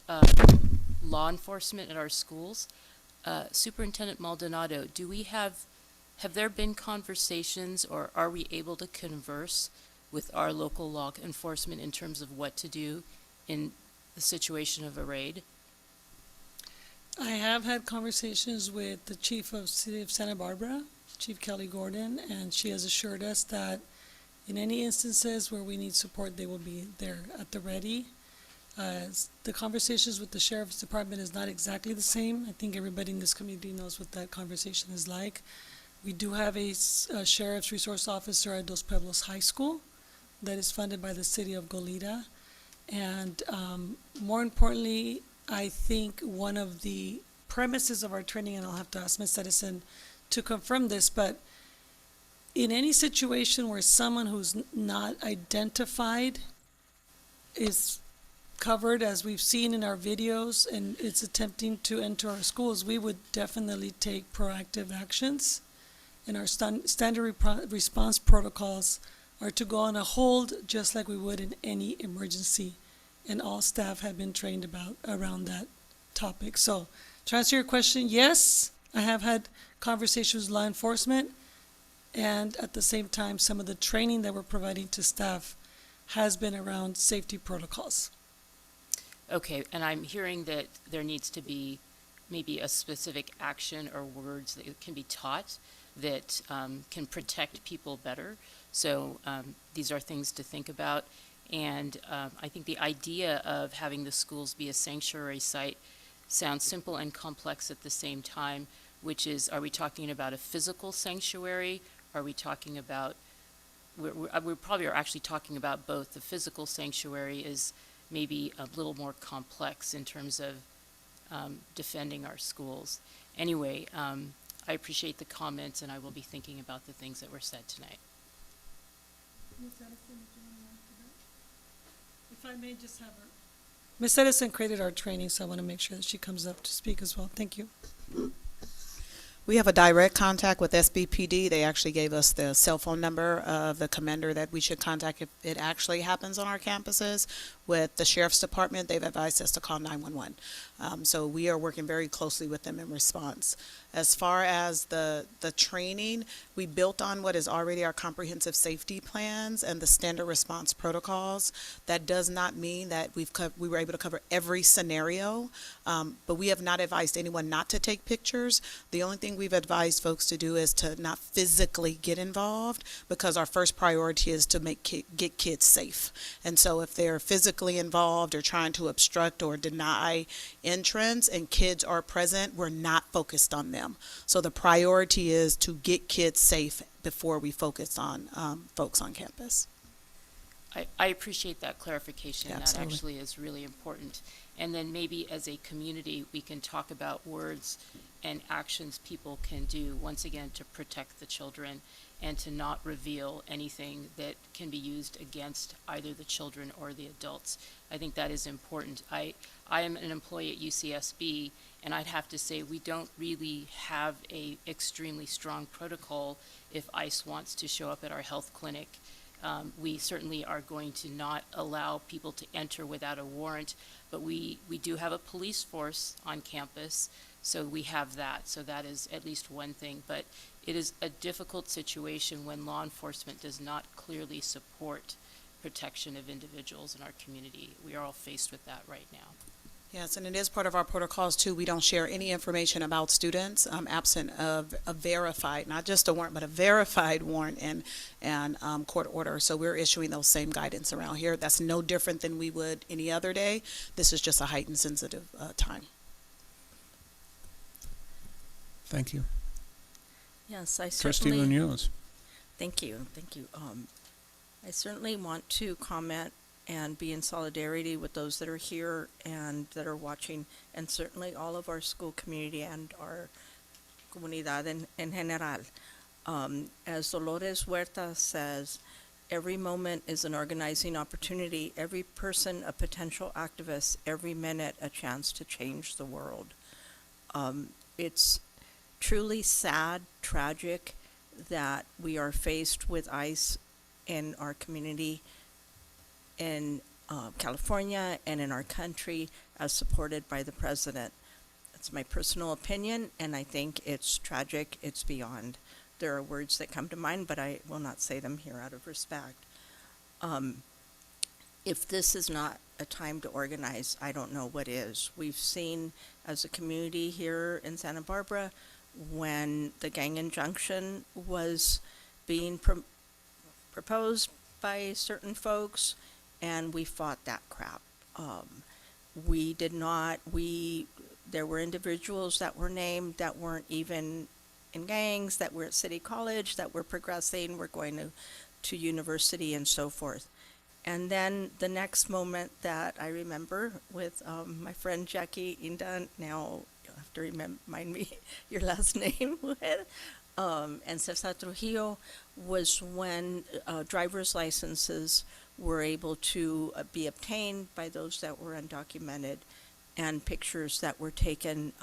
law enforcement at our schools. Superintendent Maldonado, have there been conversations, or are we able to converse with our local law enforcement in terms of what to do in the situation of a raid? I have had conversations with the chief of City of Santa Barbara, Chief Kelly Gordon, and she has assured us that in any instances where we need support, they will be there at the ready. The conversations with the Sheriff's Department is not exactly the same. I think everybody in this community knows what that conversation is like. We do have a Sheriff's Resource Officer at Dos Pueblos High School that is funded by the City of Goleta. And more importantly, I think one of the premises of our training, and I'll have to ask Ms. Edison to confirm this, but in any situation where someone who's not identified is covered, as we've seen in our videos, and it's attempting to enter our schools, we would definitely take proactive actions. And our standard response protocols are to go on a hold just like we would in any emergency. And all staff have been trained around that topic. So to answer your question, yes, I have had conversations with law enforcement, and at the same time, some of the training that we're providing to staff has been around safety protocols. Okay, and I'm hearing that there needs to be maybe a specific action or words that can be taught that can protect people better. So these are things to think about. And I think the idea of having the schools be a sanctuary site sounds simple and complex at the same time, which is, are we talking about a physical sanctuary? Are we talking about, we probably are actually talking about both. The physical sanctuary is maybe a little more complex in terms of defending our schools. Anyway, I appreciate the comments, and I will be thinking about the things that were said tonight. If I may just have her. Ms. Edison created our training, so I want to make sure that she comes up to speak as well. Thank you. We have a direct contact with SBPD. They actually gave us the cell phone number of the commander that we should contact if it actually happens on our campuses. With the Sheriff's Department, they've advised us to call 911. So we are working very closely with them in response. As far as the training, we built on what is already our comprehensive safety plans and the standard response protocols. That does not mean that we were able to cover every scenario, but we have not advised anyone not to take pictures. The only thing we've advised folks to do is to not physically get involved, because our first priority is to get kids safe. And so if they're physically involved or trying to obstruct or deny entrance and kids are present, we're not focused on them. So the priority is to get kids safe before we focus on folks on campus. I appreciate that clarification. Yeah, that absolutely. actually is really important. And then maybe as a community, we can talk about words and actions people can do, once again, to protect the children and to not reveal anything that can be used against either the children or the adults. I think that is important. I am an employee at UCSB, and I'd have to say we don't really have a extremely strong protocol if ICE wants to show up at our health clinic. We certainly are going to not allow people to enter without a warrant, but we do have a police force on campus, so we have that. So that is at least one thing. But it is a difficult situation when law enforcement does not clearly support protection of individuals in our community. We are all faced with that right now. Yes, and it is part of our protocols too. We don't share any information about students absent of a verified, not just a warrant, but a verified warrant and court order. So we're issuing those same guidance around here. That's no different than we would any other day. This is just a heightened sensitive time. Thank you. Yes, I Trustee certainly. Munoz. Thank you, thank you. I certainly want to comment and be in solidarity with those that are here and that are watching, and certainly all of our school community and our comunidad en general. As Dolores Huerta says, every moment is an organizing opportunity, every person a potential activist, every minute a chance to change the world. It's truly sad, tragic that we are faced with ICE in our community in California and in our country as supported by the president. That's my personal opinion, and I think it's tragic, it's beyond. There are words that come to mind, but I will not say them here out of respect. If this is not a time to organize, I don't know what is. We've seen as a community here in Santa Barbara, when the gang injunction was being proposed by certain folks, and we fought that crap. There were individuals that were named that weren't even in gangs, that were at City College, that were progressing, were going to university and so forth. And then the next moment that I remember with my friend Jackie Indan, now you'll have to remind me your last name, and Cesar Trujillo, was when driver's licenses were able to be obtained by those that were undocumented, and pictures that were taken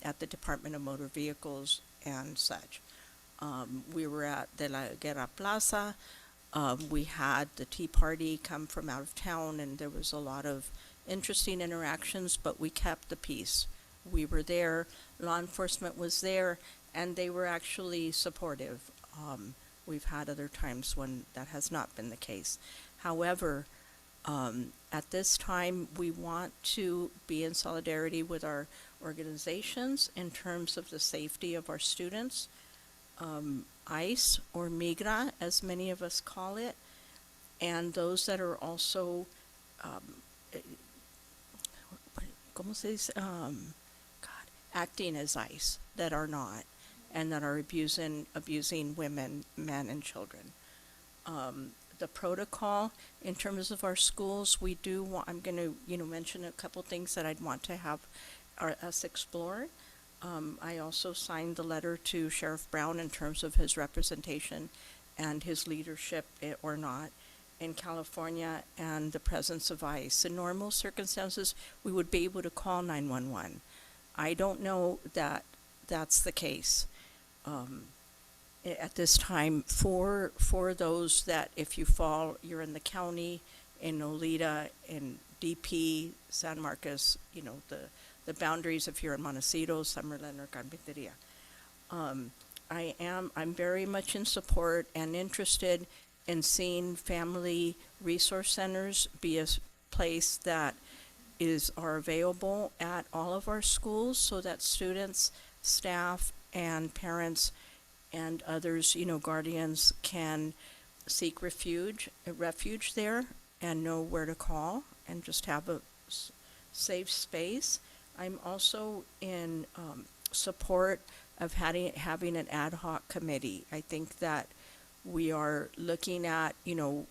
at the Department of Motor Vehicles and such. We were at De La Guerra Plaza. We had the Tea Party come from out of town, and there was a lot of interesting interactions, but we kept the peace. We were there, law enforcement was there, and they were actually supportive. We've had other times when that has not been the case. However, at this time, we want to be in solidarity with our organizations in terms of the safety of our students. ICE, or Migra, as many of us call it, and those that are also, acting as ICE, that are not, and that are abusing women, men, and children. The protocol in terms of our schools, we do want, I'm going to mention a couple things that I'd want to have us explore. I also signed the letter to Sheriff Brown in terms of his representation and his leadership or not. in California and the presence of ICE. In normal circumstances, we would be able to call 911. I don't know that that's the case at this time for those that if you fall, you're in the county, in Nolita, in DP, San Marcos, you know, the boundaries if you're in Montecito, Summerlin, or Carpinteria. I'm very much in support and interested in seeing family resource centers be a place that are available at all of our schools so that students, staff, and parents and others, you know, guardians can seek refuge there and know where to call and just have a safe space. I'm also in support of having an ad hoc committee. I think that we are looking at, you know,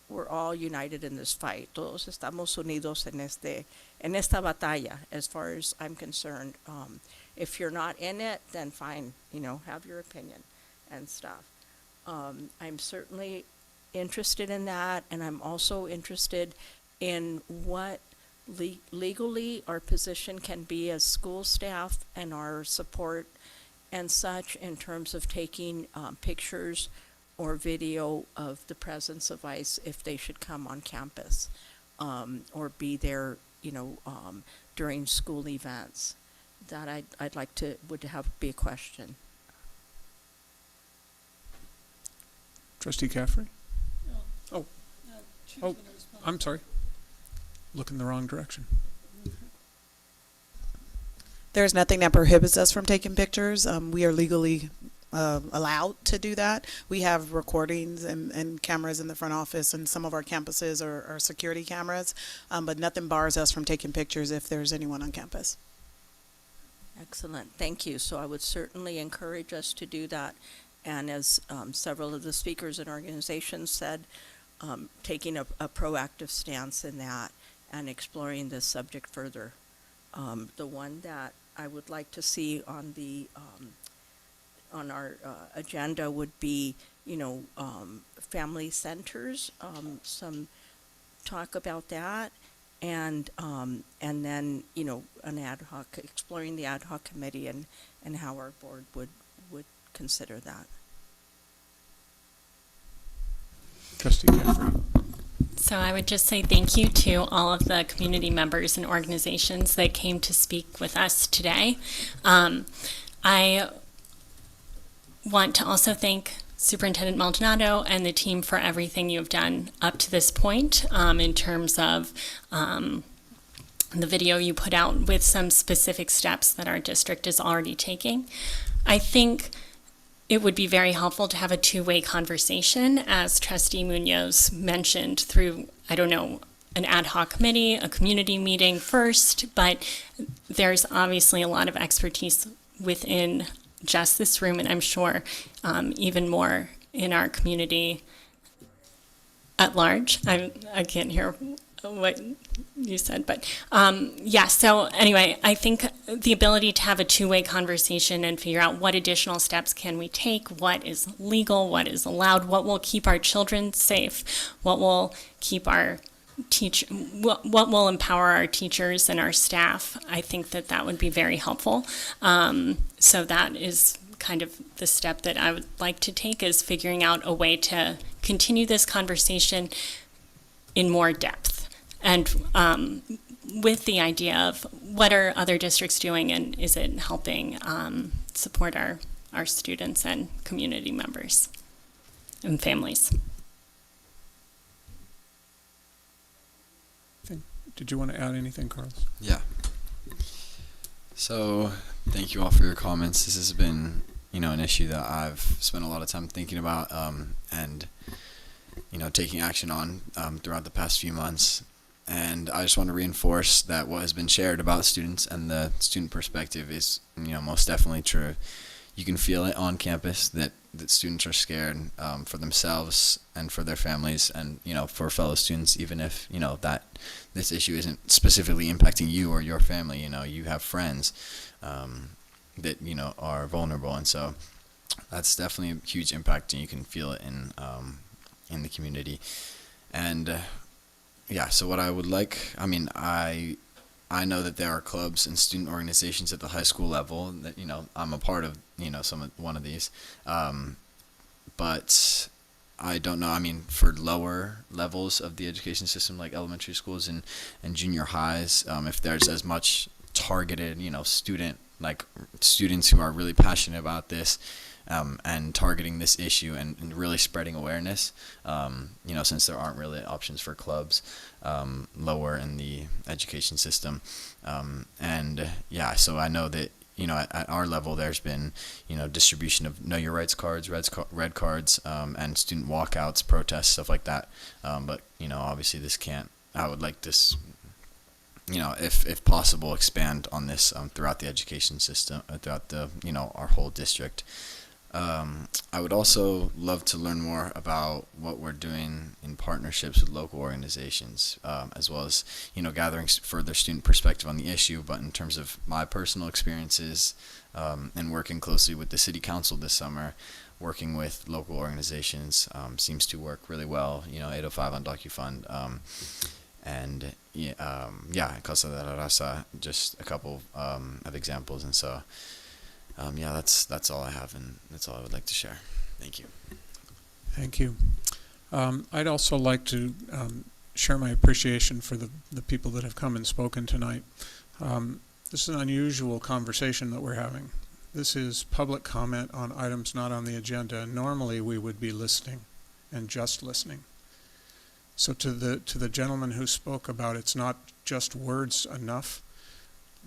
we're all united in this fight. Todos estamos unidos en esta batalla, as far as I'm concerned. If you're not in it, then fine, you know, have your opinion and stuff. I'm certainly interested in that, and I'm also interested in what legally our position can be as school staff and our support and such in terms of taking pictures or video of the presence of ICE if they should come on campus or be there, you know, during school events. That I'd like to would have be a question. Trustee Caffrey? Oh, I'm sorry. Looking the wrong direction. There's nothing that prohibits us from taking pictures. We are legally allowed to do that. We have recordings and cameras in the front office, and some of our campuses are security cameras, but nothing bars us from taking pictures if there's anyone on campus. Excellent, thank you. So I would certainly encourage us to do that. And as several of the speakers and organizations said, taking a proactive stance in that and exploring this subject further. The one that I would like to see on the on our agenda would be, you know, family centers, some talk about that, and then, you know, an ad hoc, exploring the ad hoc committee and how our board would consider that. Trustee Caffrey. So I would just say thank you to all of the community members and organizations that came to speak with us today. I want to also thank Superintendent Maldonado and the team for everything you've done up to this point in terms of the video you put out with some specific steps that our district is already taking. I think it would be very helpful to have a two-way conversation, as Trustee Munoz mentioned, through, I don't know, an ad hoc committee, a community meeting first, but there's obviously a lot of expertise within just this room, and I'm sure even more in our community at large. I can't hear what you said, but yeah, so anyway, I think the ability to have a two-way conversation and figure out what additional steps can we take, what is legal, what is allowed, what will keep our children safe, what will keep our what will empower our teachers and our staff. I think that would be very helpful. So that is kind of the step that I would like to take, is figuring out a way to continue this conversation in more depth. And with the idea of what are other districts doing, and is it helping support our students and community members and families. Did you want to add anything, Carlos? Yeah. So thank you all for your comments. This has been, you know, an issue that I've spent a lot of time thinking about and, you know, taking action on throughout the past few months. And I just want to reinforce that what has been shared about students and the student perspective is, you know, most definitely true. You can feel it on campus that students are scared for themselves and for their families and, you know, for fellow students, even if, you know, that this issue isn't specifically impacting you or your family. You know, you have friends that, you know, are vulnerable. And so that's definitely a huge impact, and you can feel it in the community. And yeah, so what I would like, I mean, I know that there are clubs and student organizations at the high school level that, you know, I'm a part of, you know, one of these. But I don't know, I mean, for lower levels of the education system, like elementary schools and junior highs, if there's as much targeted, you know, students who are really passionate about this, and targeting this issue and really spreading awareness, you know, since there aren't really options for clubs lower in the education system. And yeah, so I know that, you know, at our level, there's been, you know, distribution of Know Your Rights cards, red cards, and student walkouts, protests, stuff like that. But, you know, obviously I would like this, you know, if possible, expand on this throughout the education system, throughout the, you know, our whole district. I would also love to learn more about what we're doing in partnerships with local organizations, as well as, you know, gathering further student perspective on the issue. But in terms of my personal experiences, and working closely with the city council this summer, working with local organizations seems to work really well. You know, 805 on DocuFund, and yeah, Casa de la Raza, just a couple of examples. And so yeah, that's all I have, and that's all I would like to share. Thank you. Thank you. I'd also like to share my appreciation for the people that have come and spoken tonight. This is an unusual conversation that we're having. This is public comment on items not on the agenda. Normally we would be listening and just listening. So to the gentleman who spoke about it's not just words enough,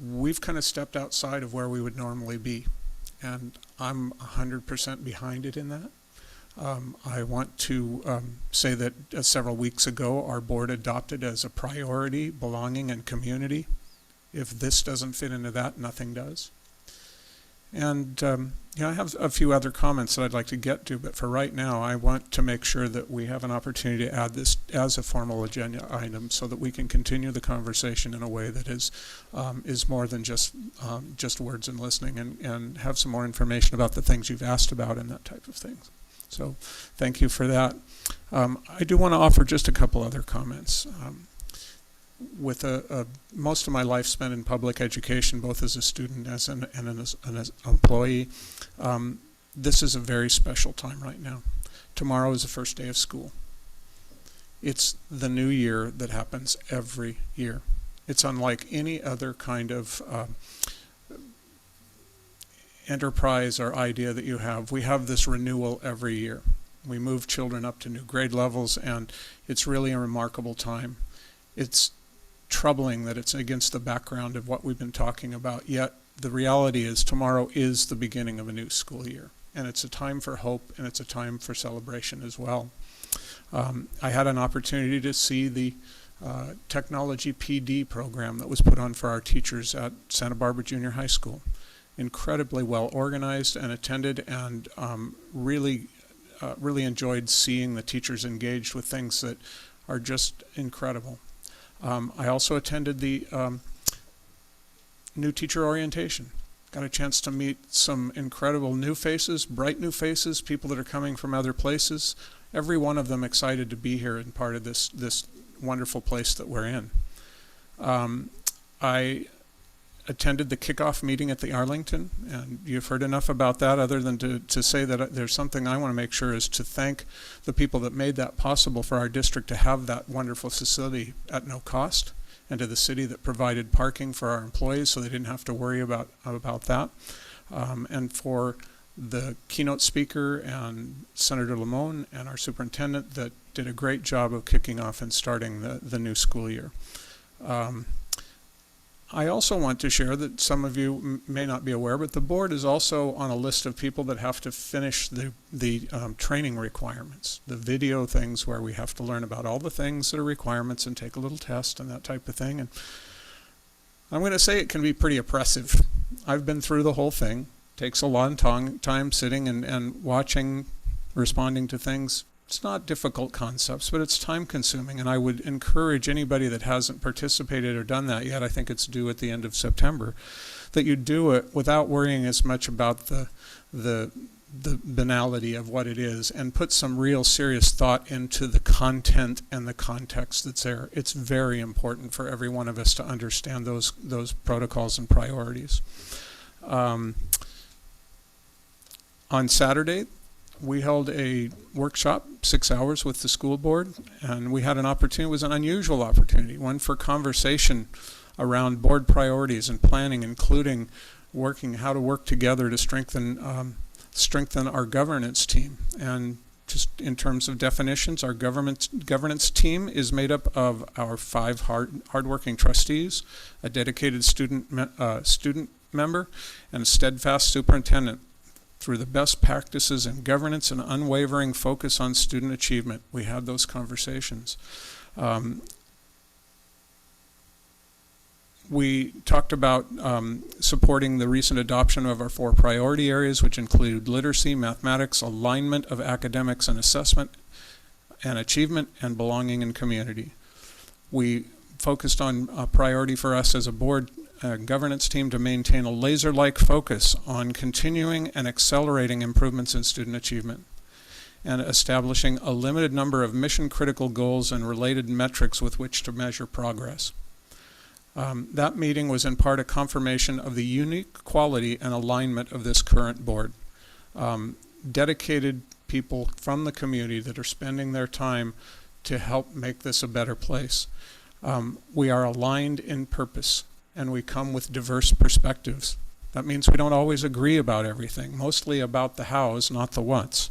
we've kind of stepped outside of where we would normally be. And I'm 100% behind it in that. I want to say that several weeks ago, our board adopted as a priority belonging and community. If this doesn't fit into that, nothing does. And yeah, I have a few other comments that I'd like to get to, but for right now, I want to make sure that we have an opportunity to add this as a formal agenda item so that we can continue the conversation in a way that is more than just words and listening, and have some more information about the things you've asked about and that type of thing. So thank you for that. I do want to offer just a couple other comments. With most of my life spent in public education, both as a student and as an employee, this is a very special time right now. Tomorrow is the first day of school. It's the new year that happens every year. It's unlike any other kind of enterprise or idea that you have. We have this renewal every year. We move children up to new grade levels, and it's really a remarkable time. It's troubling that it's against the background of what we've been talking about, yet the reality is tomorrow is the beginning of a new school year, and it's a time for hope, and it's a time for celebration as well. I had an opportunity to see the technology PD program that was put on for our teachers at Santa Barbara Junior High School. Incredibly well organized and attended, and really enjoyed seeing the teachers engaged with things that are just incredible. I also attended the new teacher orientation. Got a chance to meet some incredible new faces, bright new faces, people that are coming from other places. Every one of them excited to be here and part of this wonderful place that we're in. I attended the kickoff meeting at the Arlington, and you've heard enough about that other than to say that there's something I want to make sure is to thank the people that made that possible for our district to have that wonderful facility at no cost, and to the city that provided parking for our employees so they didn't have to worry about that, and for the keynote speaker and Senator Limon and our superintendent that did a great job of kicking off and starting the new school year. I also want to share that some of you may not be aware, but the board is also on a list of people that have to finish the training requirements, the video things where we have to learn about all the things that are requirements and take a little test and that type of thing. And I'm going to say it can be pretty oppressive. I've been through the whole thing. It takes a long time sitting and watching, responding to things. It's not difficult concepts, but it's time consuming, and I would encourage anybody that hasn't participated or done that yet, I think it's due at the end of September, that you do it without worrying as much about the the banality of what it is and put some real serious thought into the content and the context that's there. It's very important for every one of us to understand those protocols and priorities. On Saturday, we held a workshop, 6 hours with the school board, and we had an opportunity. It was an unusual opportunity, one for conversation around board priorities and planning, including how to work together to strengthen our governance team. And just in terms of definitions, our governance team is made up of our 5 hardworking trustees, a dedicated student member, and a steadfast superintendent. Through the best practices in governance and unwavering focus on student achievement, we had those conversations. We talked about supporting the recent adoption of our 4 priority areas, which include literacy, mathematics, alignment of academics and assessment, and achievement, and belonging in community. We focused on a priority for us as a board governance team to maintain a laser-like focus on continuing and accelerating improvements in student achievement and establishing a limited number of mission-critical goals and related metrics with which to measure progress. That meeting was in part a confirmation of the unique quality and alignment of this current board. Dedicated people from the community that are spending their time to help make this a better place. We are aligned in purpose, and we come with diverse perspectives. That means we don't always agree about everything, mostly about the hows, not the whats.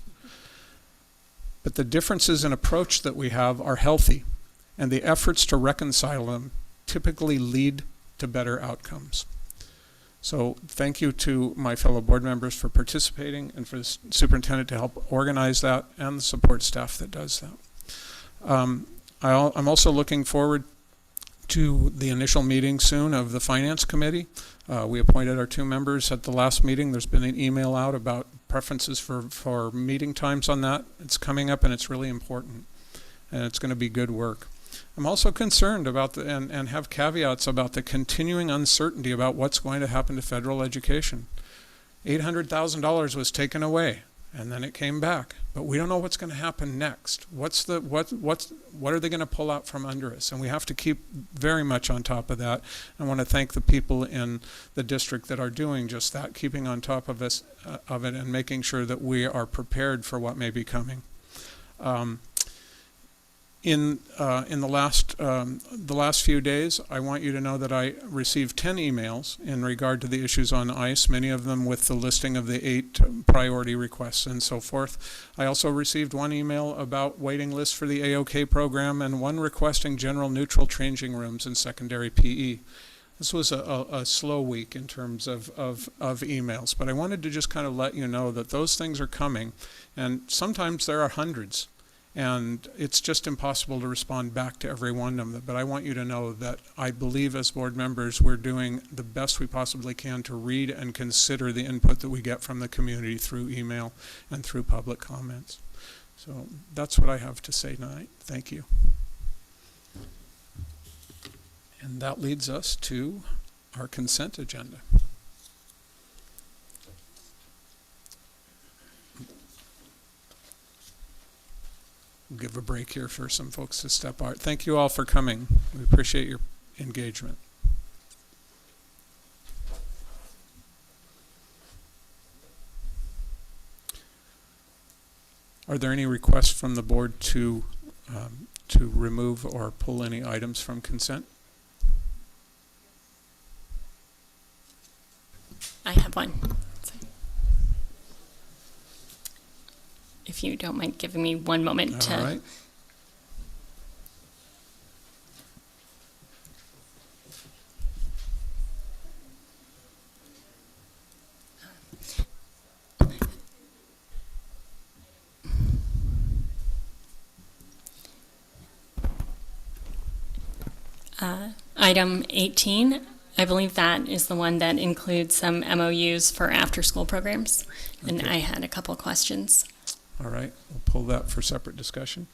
But the differences in approach that we have are healthy, and the efforts to reconcile them typically lead to better outcomes. So thank you to my fellow board members for participating, and for the superintendent to help organize that, and the support staff that does that. I'm also looking forward to the initial meeting soon of the Finance Committee. We appointed our 2 members at the last meeting. There's been an email out about preferences for meeting times on that. It's coming up, and it's really important, and it's going to be good work. I'm also concerned about and have caveats about the continuing uncertainty about what's going to happen to federal education. $800,000 was taken away, and then it came back, but we don't know what's going to happen next. What are they going to pull out from under us? And we have to keep very much on top of that. I want to thank the people in the district that are doing just that, keeping on top of it and making sure that we are prepared for what may be coming. In the last few days, I want you to know that I received 10 emails in regard to the issues on ICE, many of them with the listing of the 8 priority requests and so forth. I also received 1 email about waiting lists for the AOK program, and 1 requesting general neutral changing rooms in secondary PE. This was a slow week in terms of emails, but I wanted to just kind of let you know that those things are coming, and sometimes there are hundreds. And it's just impossible to respond back to every one of them. But I want you to know that I believe as board members we're doing the best we possibly can to read and consider the input that we get from the community through email and through public comments. So that's what I have to say tonight. Thank you. And that leads us to our consent agenda. We'll give a break here for some folks to step out. Thank you all for coming. We appreciate your engagement. Are there any requests from the board to remove or pull any items from consent? I have one. If you don't mind giving me 1 moment to. All right. Item 18, I believe that is the one that includes some MOUs for after-school programs, and I had a couple questions. All right, we'll pull that for separate discussion.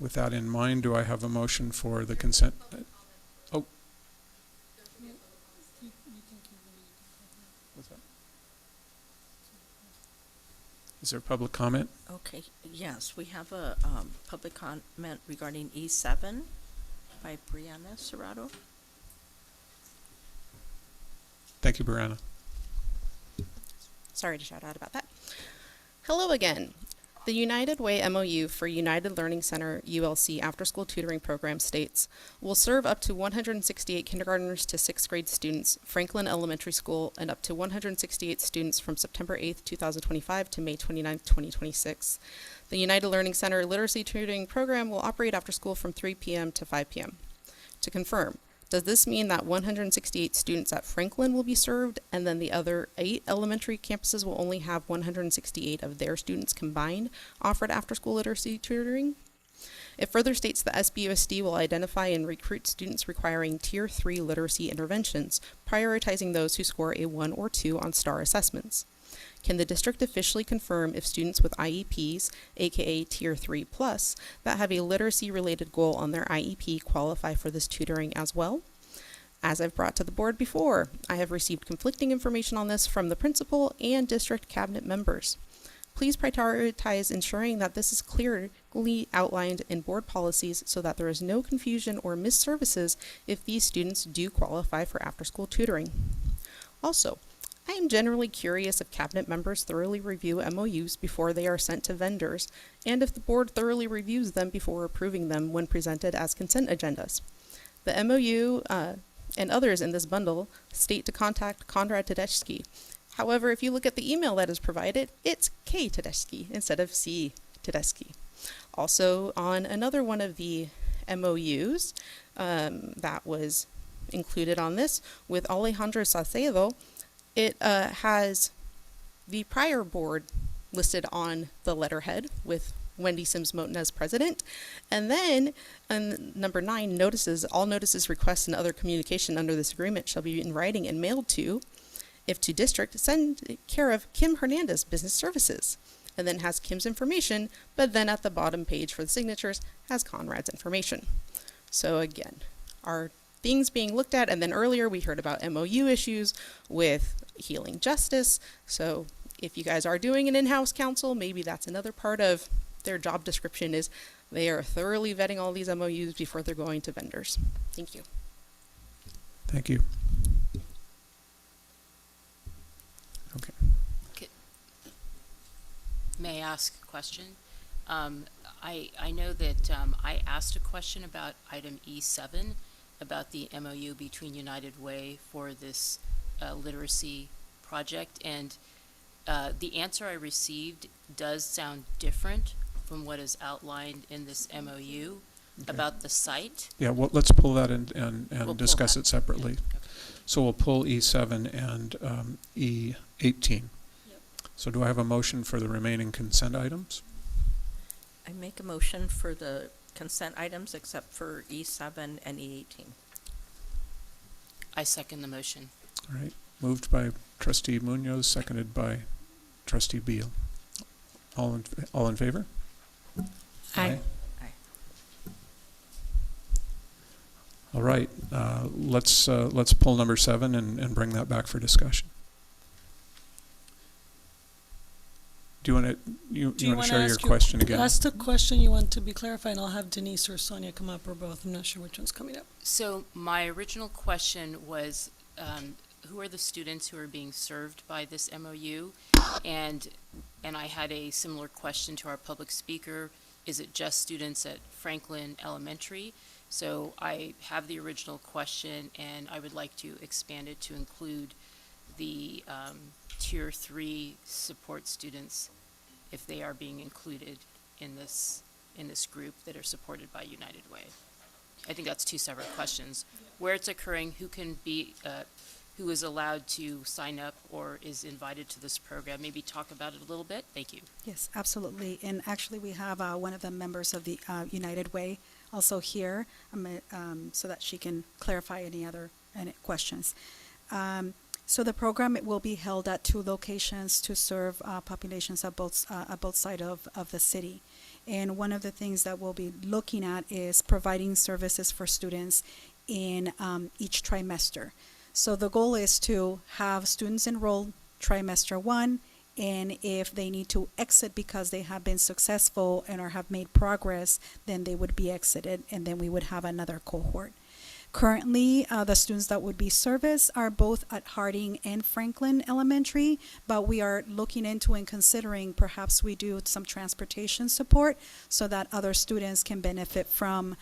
With that in mind, do I have a motion for the consent? Oh. What's that? Is there public comment? Okay, yes, we have a public comment regarding E7 by Brianna Serrato. Thank you, Brianna. Sorry to shout out about that. Hello again. The United Way MOU for United Learning Center ULC After School Tutoring Program states, will serve up to 168 kindergartners to 6th grade students, Franklin Elementary School, and up to 168 students from September 8th, 2025 to May 29th, 2026. The United Learning Center Literacy Tutoring Program will operate after school from 3 p.m. to 5 p.m. To confirm, does this mean that 168 students at Franklin will be served, and then the other 8 elementary campuses will only have 168 of their students combined offered after-school literacy tutoring? It further states the SBUSD will identify and recruit students requiring Tier 3 literacy interventions, prioritizing those who score a 1 or 2 on STAR assessments. Can the district officially confirm if students with IEPs, aka Tier 3 plus, that have a literacy-related goal on their IEP qualify for this tutoring as well? As I've brought to the board before, I have received conflicting information on this from the principal and district cabinet members. Please prioritize ensuring that this is clearly outlined in board policies so that there is no confusion or missed services if these students do qualify for after-school tutoring. Also, I am generally curious if cabinet members thoroughly review MOUs before they are sent to vendors, and if the board thoroughly reviews them before approving them when presented as consent agendas. The MOU and others in this bundle state to contact Konrad Tedeschi. However, if you look at the email that is provided, it's K. Tedeschi instead of C. Tedeschi. Also, on another one of the MOUs that was included on this with Alejandro Salcedo, it has the prior board listed on the letterhead with Wendy Sims Moten as president. And then number 9, notices, all notices, requests, and other communication under this agreement shall be in writing and mailed to, if to district, send care of Kim Hernandez Business Services. And then has Kim's information, but then at the bottom page for the signatures has Conrad's information. So again, our things being looked at, and then earlier we heard about MOU issues with Healing Justice. So if you guys are doing an in-house counsel, maybe that's another part of their job description, is they are thoroughly vetting all these MOUs before they're going to vendors. Thank you. Thank you. Okay. May I ask a question? I know that I asked a question about item E7, about the MOU between United Way for this literacy project, and the answer I received does sound different from what is outlined in this MOU about the site. Yeah, well, let's pull that and We'll discuss pull it separately. Okay. So we'll pull E7 and E18. Yep. So do I have a motion for the remaining consent items? I make a motion for the consent items except for E7 and E18. I second the motion. All right, moved by Trustee Munoz, seconded by Trustee Beal. All in favor? Aye. All right, let's pull number 7 and bring that back for discussion. Do you want to share your question again? Ask the question you want to be clarified, and I'll have Denise or Sonia come up, or both. I'm not sure which one's coming up. So my original question was, who are the students who are being served by this MOU? And I had a similar question to our public speaker. Is it just students at Franklin Elementary? So I have the original question, and I would like to expand it to include the Tier 3 support students, if they are being included in this group that are supported by United Way. I think that's 2 separate questions. Where it's occurring, who can be, who is allowed to sign up or is invited to this program? Maybe talk about it a little bit. Thank you. Yes, absolutely. And actually, we have one of the members of the United Way also here, so that she can clarify any questions. So the program, it will be held at 2 locations to serve populations at both sides of the city. And one of the things that we'll be looking at is providing services for students in each trimester. So the goal is to have students enroll trimester 1 And if they need to exit because they have been successful and or have made progress, then they would be exited, and then we would have another cohort. Currently, the students that would be serviced are both at Harding and Franklin Elementary, but we are looking into and considering perhaps we do some transportation support so that other students can benefit from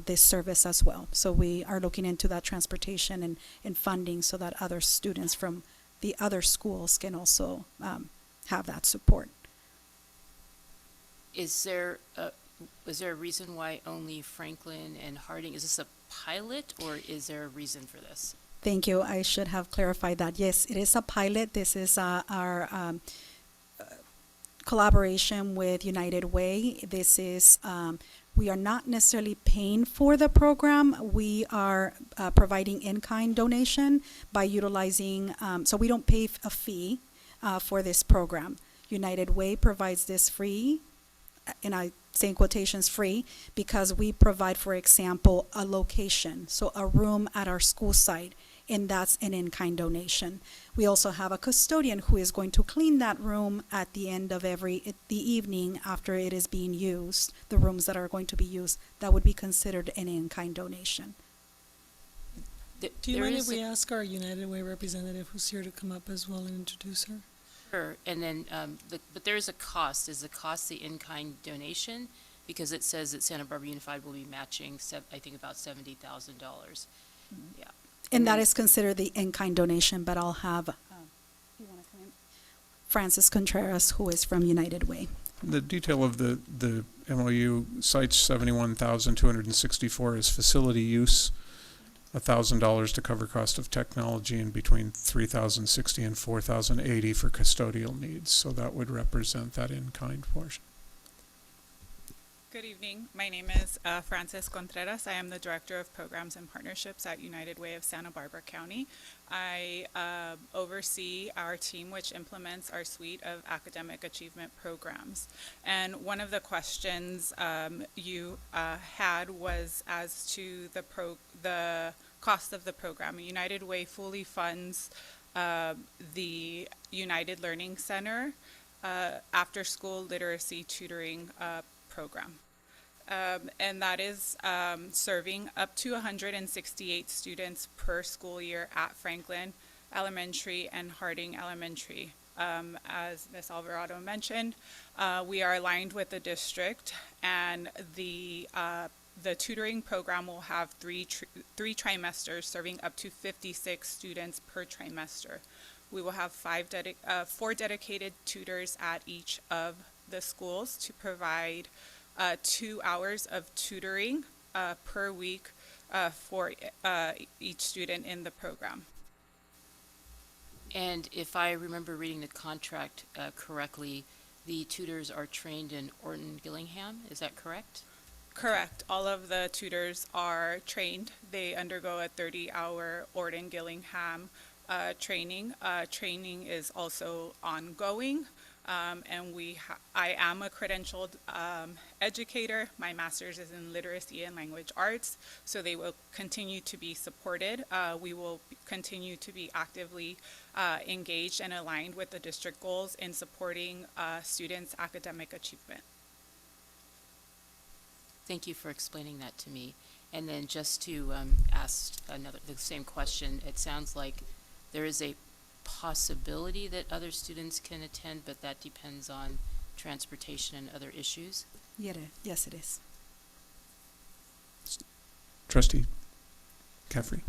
this service as well. So we are looking into that transportation and funding so that other students from the other schools can also have that support. Is there a reason why only Franklin and Harding? Is this a pilot, or is there a reason for this? Thank you. I should have clarified that. Yes, it is a pilot. This is our collaboration with United Way. This is, we are not necessarily paying for the program. We are providing in-kind donation by utilizing, so we don't pay a fee for this program. United Way provides this free, and I say in quotations free, because we provide, for example, a location, so a room at our school site, and that's an in-kind donation. We also have a custodian who is going to clean that room at the end of the evening after it is being used, the rooms that are going to be used. That would be considered an in-kind donation. Do you mind if we ask our United Way representative who's here to come up as well and introduce her? Sure. And then, but there is a cost. Is the cost the in-kind donation? Because it says that Santa Barbara Unified will be matching, I think, about $70,000. Yeah. And that is considered the in-kind donation, but I'll have Francis Contreras, who is from United Way. The detail of the MOU cites $71,264 as facility use, $1,000 to cover cost of technology, and between $3,060 and $4,080 for custodial needs. So that would represent that in-kind portion. Good evening. My name is Frances Contreras. I am the Director of Programs and Partnerships at United Way of Santa Barbara County. I oversee our team which implements our suite of academic achievement programs. And one of the questions you had was as to the cost of the program. United Way fully funds the United Learning Center after-school literacy tutoring program. And that is serving up to 168 students per school year at Franklin Elementary and Harding Elementary. As Ms. Alvarado mentioned, we are aligned with the district, and the tutoring program will have three trimesters serving up to 56 students per trimester. We will have 4 dedicated tutors at each of the schools to provide 2 hours of tutoring per week for each student in the program. And if I remember reading the contract correctly, the tutors are trained in Orton-Gillingham, is that correct? Correct. All of the tutors are trained. They undergo a 30-hour Orton-Gillingham training. Training is also ongoing. And I am a credentialed educator. My master's is in literacy and language arts, so they will continue to be supported. We will continue to be actively engaged and aligned with the district goals in supporting students' academic achievement. Thank you for explaining that to me. And then just to ask the same question, it sounds like there is a possibility that other students can attend, but that depends on transportation and other issues? Yes, it is. Trustee Caffrey.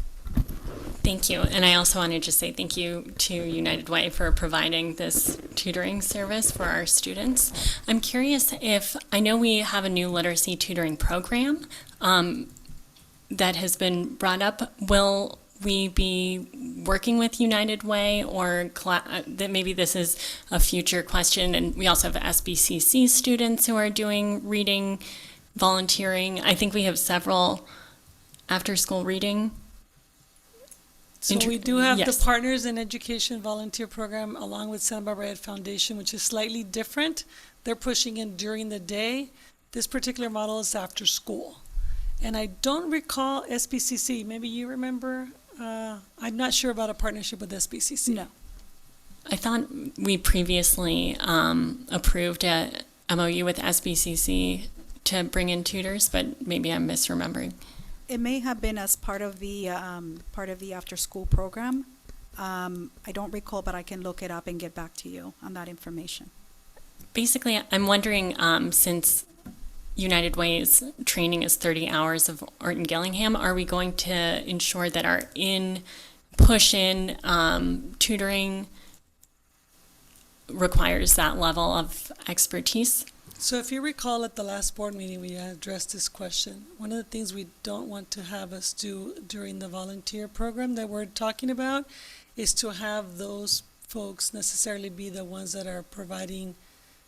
Thank you. And I also wanted to say thank you to United Way for providing this tutoring service for our students. I'm curious if, I know we have a new literacy tutoring program that has been brought up. Will we be working with United Way, or that maybe this is a future question? And we also have SBCC students who are doing reading, volunteering. I think we have several after-school reading. So we do have Yes. the Partners in Education volunteer program along with Santa Barbara Ed Foundation, which is slightly different. They're pushing in during the day. This particular model is after school. And I don't recall SBCC. Maybe you remember? I'm not sure about a partnership with SBCC. No. I thought we previously approved a MOU with SBCC to bring in tutors, but maybe I'm misremembering. It may have been as part of the after-school program. I don't recall, but I can look it up and get back to you on that information. Basically, I'm wondering, since United Way's training is 30 hours of Orton Gillingham, are we going to ensure that our push-in tutoring requires that level of expertise? So if you recall at the last board meeting, we addressed this question. One of the things we don't want to have us do during the volunteer program that we're talking about is to have those folks necessarily be the ones that are providing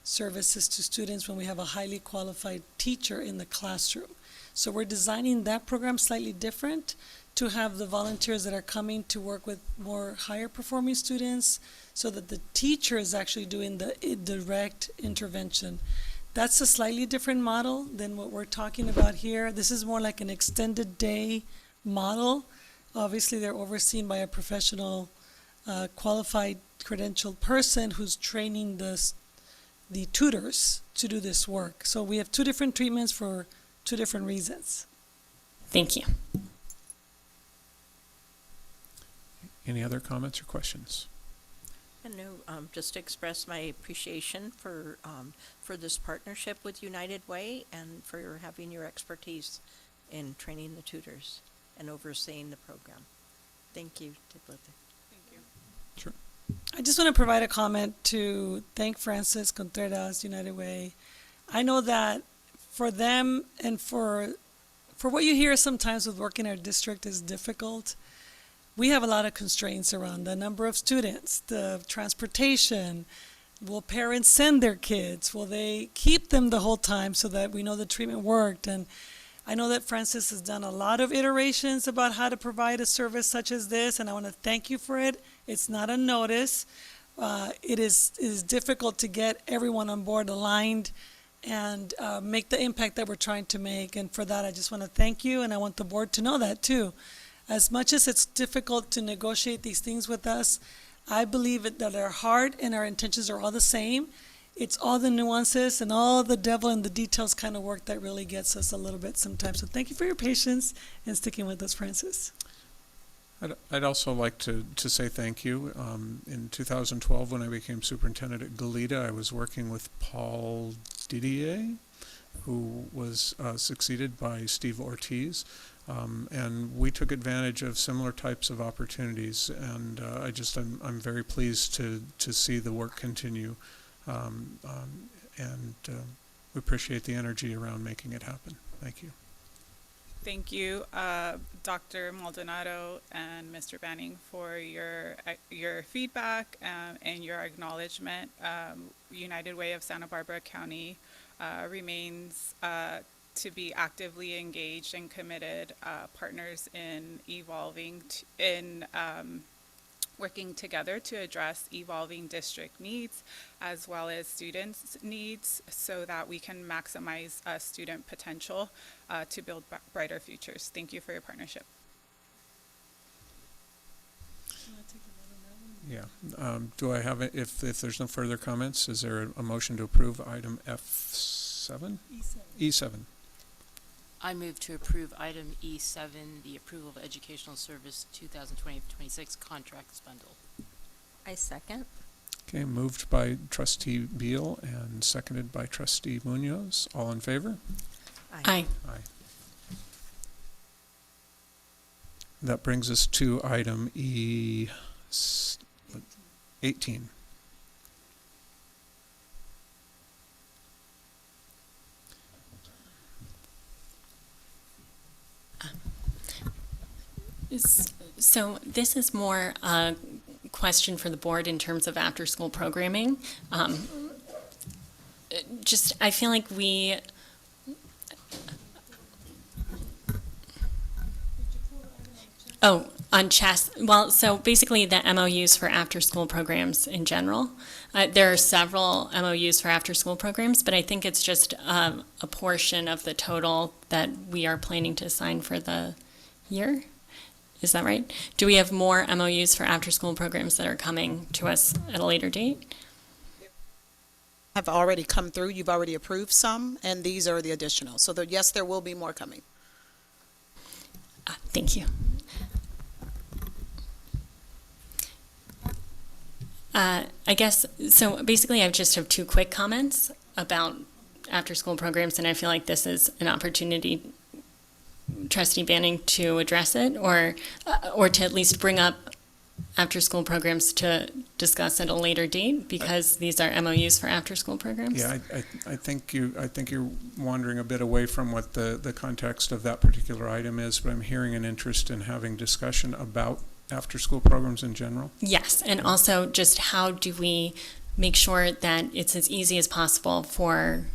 services to students when we have a highly qualified teacher in the classroom. So we're designing that program slightly different to have the volunteers that are coming to work with more higher performing students so that the teacher is actually doing the direct intervention. That's a slightly different model than what we're talking about here. This is more like an extended day model. Obviously, they're overseen by a professional, qualified, credentialed person who's training the tutors to do this work. So we have two different treatments for two different reasons. Thank you. Any other comments or questions? And just to express my appreciation for this partnership with United Way and for having your expertise in training the tutors and overseeing the program. Thank you, Thank you. Sure. I just want to provide a comment to thank Francis Contreras, United Way. I know that for them and for what you hear sometimes with working in our district is difficult. We have a lot of constraints around the number of students, the transportation. Will parents send their kids? Will they keep them the whole time so that we know the treatment worked? And I know that Francis has done a lot of iterations about how to provide a service such as this, and I want to thank you for it. It's not a notice. It is difficult to get everyone on board aligned and make the impact that we're trying to make. And for that, I just want to thank you, and I want the board to know that too. As much as it's difficult to negotiate these things with us, I believe that our heart and our intentions are all the same. It's all the nuances and all the devil in the details kind of work that really gets us a little bit sometimes. So thank you for your patience and sticking with us, Francis. I'd also like to say thank you. In 2012, when I became superintendent at Goleta, I was working with Paul Didier, who was succeeded by Steve Ortiz. And we took advantage of similar types of opportunities, and I'm very pleased to see the work continue, and we appreciate the energy around making it happen. Thank you. Thank you, Dr. Maldonado and Mr. Banning, for your feedback and your acknowledgement. United Way of Santa Barbara County remains to be actively engaged and committed partners in working together to address evolving district needs as well as students' needs so that we can maximize student potential to build brighter futures. Thank you for your partnership. Yeah. Do I have, if there's no further comments, is there a motion to approve item F7? E7. I move to approve item E7, the approval of educational service 2020-26 contracts bundle. I second. Okay, moved by Trustee Beal and seconded by Trustee Munoz. All in favor? Aye. Aye. That brings us to item E18. So this is more a question for the board in terms of after-school programming. I feel like on CHESS, well, so basically the MOUs for after-school programs in general. There are several MOUs for after-school programs, but I think it's just a portion of the total that we are planning to assign for the year. Is that right? Do we have more MOUs for after-school programs that are coming to us at a later date? Have already come through. You've already approved some, and these are the additional. So yes, there will be more coming. Thank you. I guess, so basically I just have two quick comments about after-school programs, and I feel like this is an opportunity, Trustee Banning, to address it, or to at least bring up after-school programs to discuss at a later date, because these are MOUs for after-school programs. Yeah, I think you're wandering a bit away from what the context of that particular item is, but I'm hearing an interest in having discussion about after-school programs in general. Yes, and also just how do we make sure that it's as easy as possible for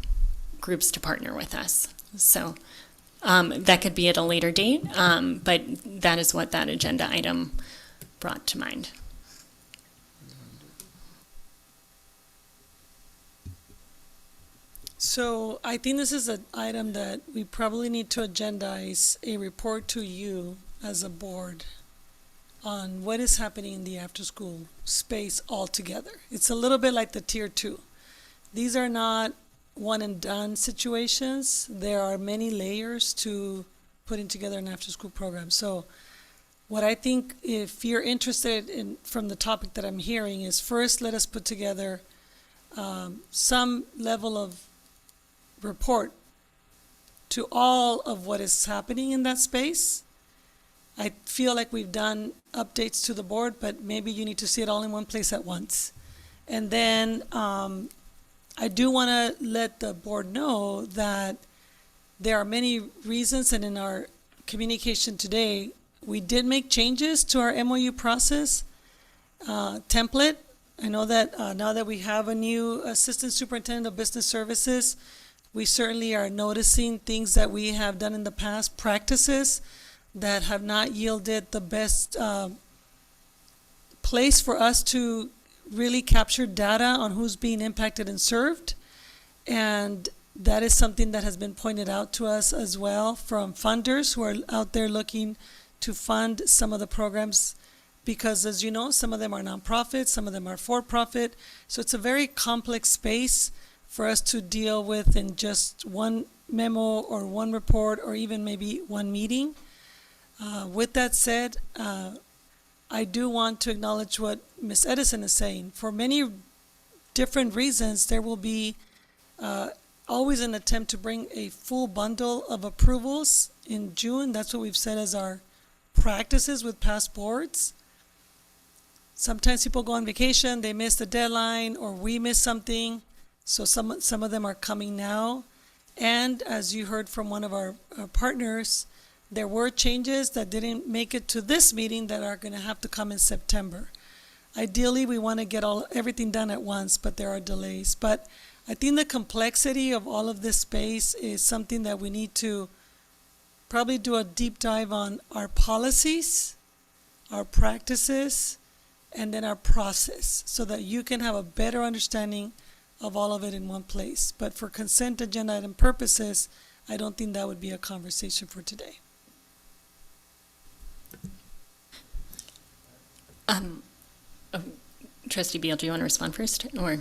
groups to partner with us. So that could be at a later date, but that is what that agenda item brought to mind. So I think this is an item that we probably need to agendize a report to you as a board on what is happening in the after-school space altogether. It's a little bit like the Tier 2. These are not one-and-done situations. There are many layers to putting together an after-school program. So what I think, if you're interested in from the topic that I'm hearing, is first let us put together some level of report to all of what is happening in that space. I feel like we've done updates to the board, but maybe you need to see it all in one place at once. And then I do want to let the board know that there are many reasons, and in our communication today, we did make changes to our MOU process template. I know that now that we have a new Assistant Superintendent of Business Services, we certainly are noticing things that we have done in the past, practices that have not yielded the best place for us to really capture data on who's being impacted and served. And that is something that has been pointed out to us as well from funders who are out there looking to fund some of the programs, because as you know, some of them are nonprofit, some of them are for-profit. So it's a very complex space for us to deal with in just one memo or one report or even maybe one meeting. With that said, I do want to acknowledge what Ms. Edison is saying. For many different reasons, there will be always an attempt to bring a full bundle of approvals in June. That's what we've said as our practices with past boards. Sometimes people go on vacation, they miss the deadline, or we miss something. So some of them are coming now. And as you heard from one of our partners, there were changes that didn't make it to this meeting that are going to have to come in September. Ideally, we want to get everything done at once, but there are delays. But I think the complexity of all of this space is something that we need to probably do a deep dive on our policies, our practices, and then our process, so that you can have a better understanding of all of it in one place. But for consent agenda item purposes, I don't think that would be a conversation for today. Trustee Beal, do you want to respond first, or?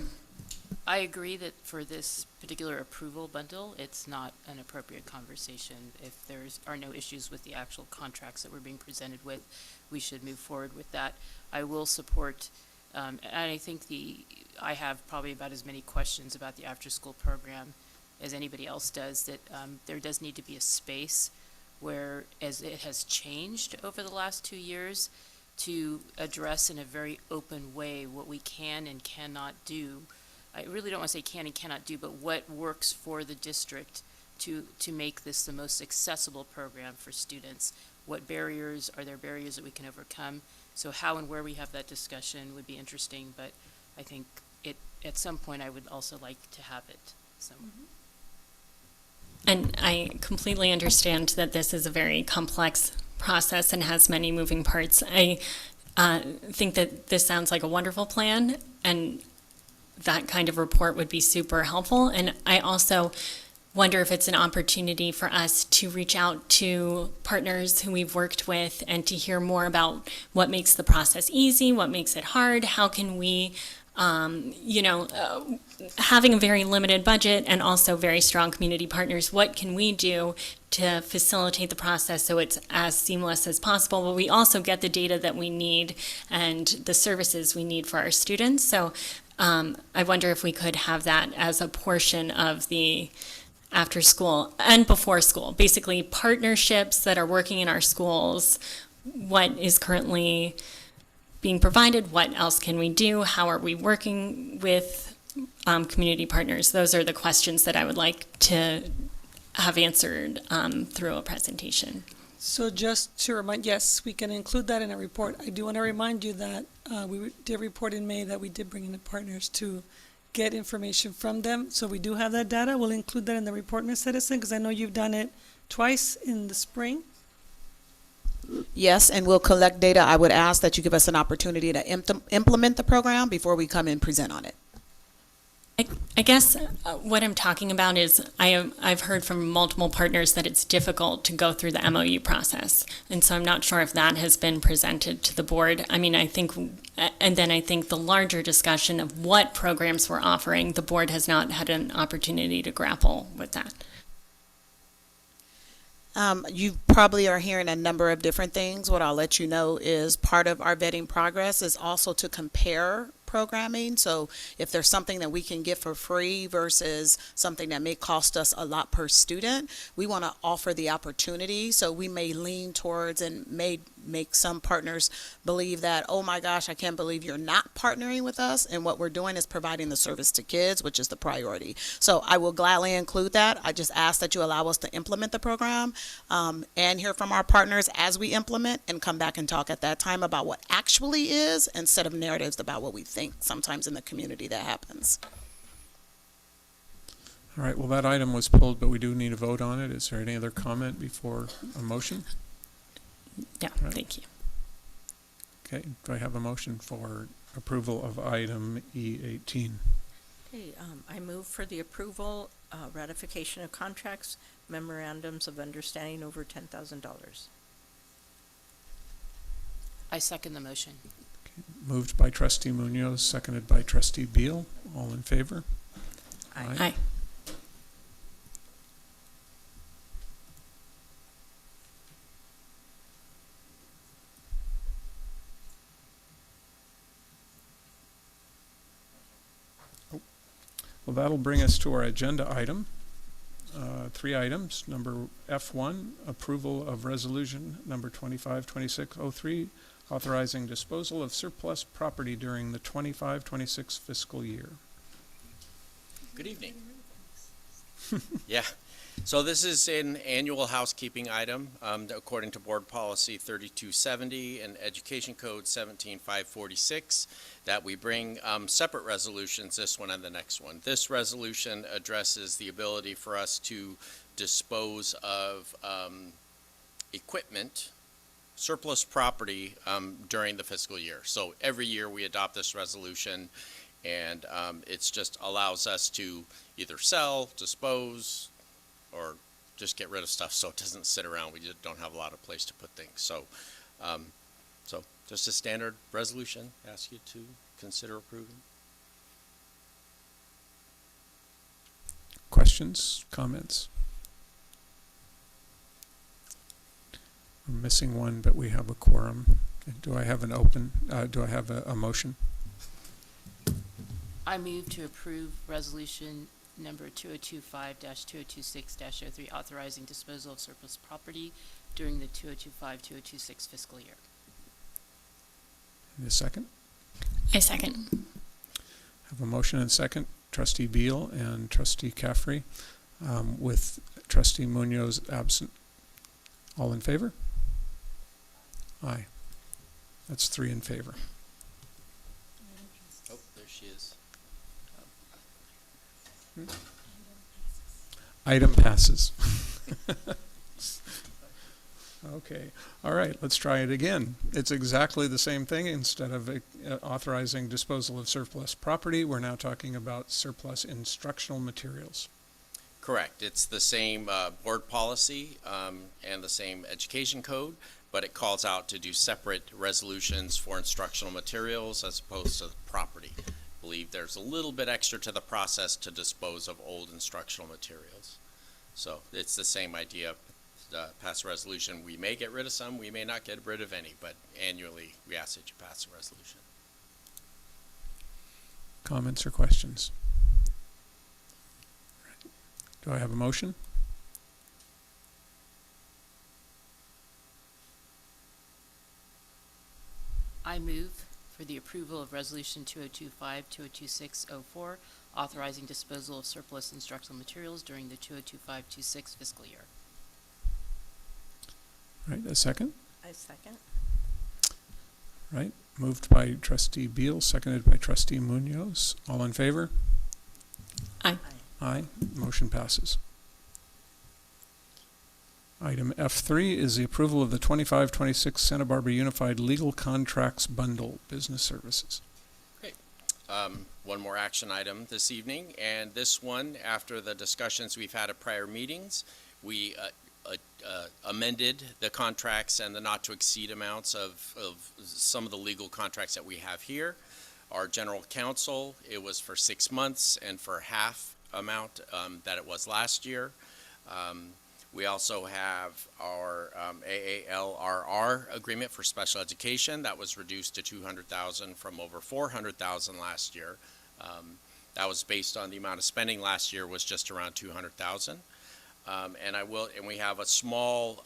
I agree that for this particular approval bundle, it's not an appropriate conversation. If there are no issues with the actual contracts that we're being presented with, we should move forward with that. I will support, and I think I have probably about as many questions about the after-school program as anybody else does, that there does need to be a space where, as it has changed over the last 2 years, to address in a very open way what we can and cannot do. I really don't want to say can and cannot do, but what works for the district to make this the most accessible program for students. What barriers, are there barriers that we can overcome? So how and where we have that discussion would be interesting, but I think at some point I would also like to have it. So. And I completely understand that this is a very complex process and has many moving parts. I think that this sounds like a wonderful plan, and that kind of report would be super helpful. And I also wonder if it's an opportunity for us to reach out to partners who we've worked with and to hear more about what makes the process easy, what makes it hard, how can we, having a very limited budget and also very strong community partners, what can we do to facilitate the process so it's as seamless as possible, but we also get the data that we need and the services we need for our students. So I wonder if we could have that as a portion of the after school and before school, basically partnerships that are working in our schools, what is currently being provided, what else can we do, how are we working with community partners. Those are the questions that I would like to have answered through a presentation. So just to remind, yes, we can include that in a report. I do want to remind you that we did report in May that we did bring in the partners to get information from them. So we do have that data. We'll include that in the report, Ms. Edison, because I know you've done it twice in the spring. Yes, and we'll collect data. I would ask that you give us an opportunity to implement the program before we come and present on it. I guess what I'm talking about is I've heard from multiple partners that it's difficult to go through the MOU process. And so I'm not sure if that has been presented to the board. I mean, I think the larger discussion of what programs we're offering, the board has not had an opportunity to grapple with that. You probably are hearing a number of different things. What I'll let you know is part of our vetting progress is also to compare programming. So if there's something that we can get for free versus something that may cost us a lot per student, we want to offer the opportunity. So we may lean towards and may make some partners believe that, oh my gosh, I can't believe you're not partnering with us. And what we're doing is providing the service to kids, which is the priority. So I will gladly include that. I just ask that you allow us to implement the program and hear from our partners as we implement and come back and talk at that time about what actually is instead of narratives about what we think sometimes in the community that happens. All right, well, that item was pulled, but we do need a vote on it. Is there any other comment before a motion? Yeah, right. Thank you. Okay, do I have a motion for approval of item E18? Okay, I move for the approval, ratification of contracts, memorandums of understanding over $10,000. I second the motion. Moved by Trustee Munoz, seconded by Trustee Beal. All in favor? Aye. Aye. Well, that'll bring us to our agenda item. 3 items. Number F1, approval of resolution number 252603, authorizing disposal of surplus property during the 25-26 fiscal year. Good evening. Yeah, so this is an annual housekeeping item according to Board Policy 3270 and Education Code 17546 that we bring separate resolutions, this one and the next one. This resolution addresses the ability for us to dispose of equipment, surplus property during the fiscal year. So every year we adopt this resolution, and it's just allows us to either sell, dispose, or just get rid of stuff so it doesn't sit around. We just don't have a lot of place to put things. So, so just a standard resolution. Ask you to consider approving. Questions, comments? We're missing one, but we have a quorum. Do I have an do I have a motion? I move to approve resolution number 2025-2026-03, authorizing disposal of surplus property during the 2025-2026 fiscal year. Any second? I second. Have a motion and second. Trustee Beal and Trustee Caffrey, with Trustee Munoz absent. All in favor? Aye. That's 3 in favor. Oh, there she is. Item passes. Okay. All right, let's try it again. It's exactly the same thing. Instead of authorizing disposal of surplus property, we're now talking about surplus instructional materials. Correct. It's the same board policy and the same education code, but it calls out to do separate resolutions for instructional materials as opposed to property. I believe there's a little bit extra to the process to dispose of old instructional materials. So it's the same idea. Pass a resolution. We may get rid of some, we may not get rid of any, but annually we ask that you pass a resolution. Comments or questions? Do I have a motion? I move for the approval of Resolution 2025-2026-04, authorizing disposal of surplus instructional materials during the 2025-26 fiscal year. Right, a second? I second. Right, moved by trustee Beal, seconded by trustee Munoz. All in favor? Aye. Aye, motion passes. Item F3 is the approval of the 25-26 Santa Barbara Unified Legal Contracts Bundle Business Services. Great. One more action item this evening, and this one, after the discussions we've had at prior meetings, we amended the contracts and the not-to-exceed amounts of some of the legal contracts that we have here. Our general counsel, it was for 6 months and for half amount that it was last year. We also have our AALRR agreement for special education that was reduced to $200,000 from over $400,000 last year. That was based on the amount of spending last year was just around $200,000. And we have a small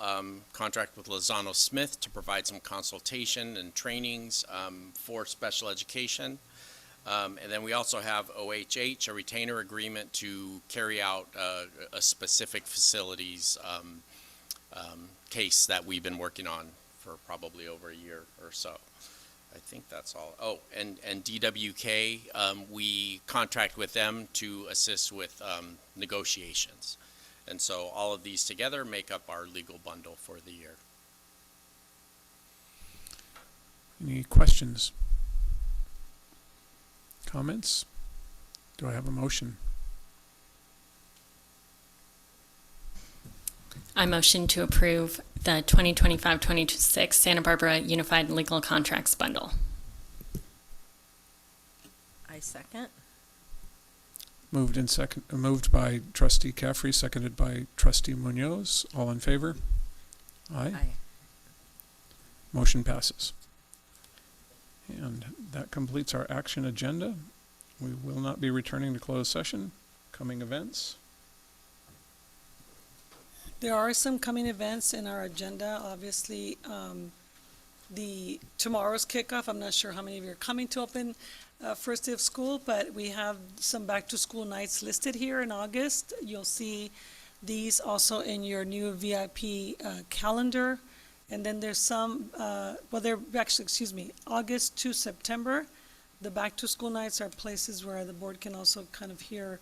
contract with Lozano Smith to provide some consultation and trainings for special education. And then we also have OHH, a retainer agreement to carry out a specific facilities case that we've been working on for probably over a year or so. I think that's all. Oh, and DWK, we contract with them to assist with negotiations. And so all of these together make up our legal bundle for the year. Any questions? Comments? Do I have a motion? I motion to approve the 2025-26 Santa Barbara Unified Legal Contracts Bundle. I second. Moved by trustee Caffrey, seconded by trustee Munoz. All in favor? Aye. Aye. Motion passes. And that completes our action agenda. We will not be returning to closed session. Coming events. There are some coming events in our agenda. Obviously, tomorrow's kickoff, I'm not sure how many of you are coming to open first day of school, but we have some back to school nights listed here in August. You'll see these also in your new VIP calendar. And then there's some, August to September. The back to school nights are places where the board can also kind of hear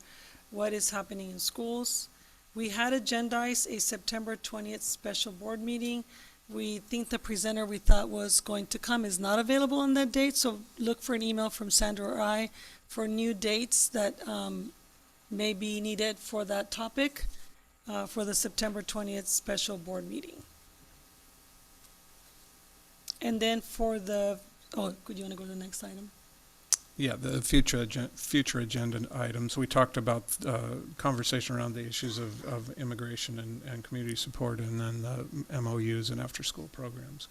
what is happening in schools. We had agendized a September 20th special board meeting. We think the presenter we thought was going to come is not available on that date, so look for an email from Sandra or I for new dates that may be needed for that topic for the September 20th special board meeting. And then for the, could you want to go to the next item? Yeah, the future agenda items. We talked about conversation around the issues of immigration and community support, and then the MOUs and after-school programs.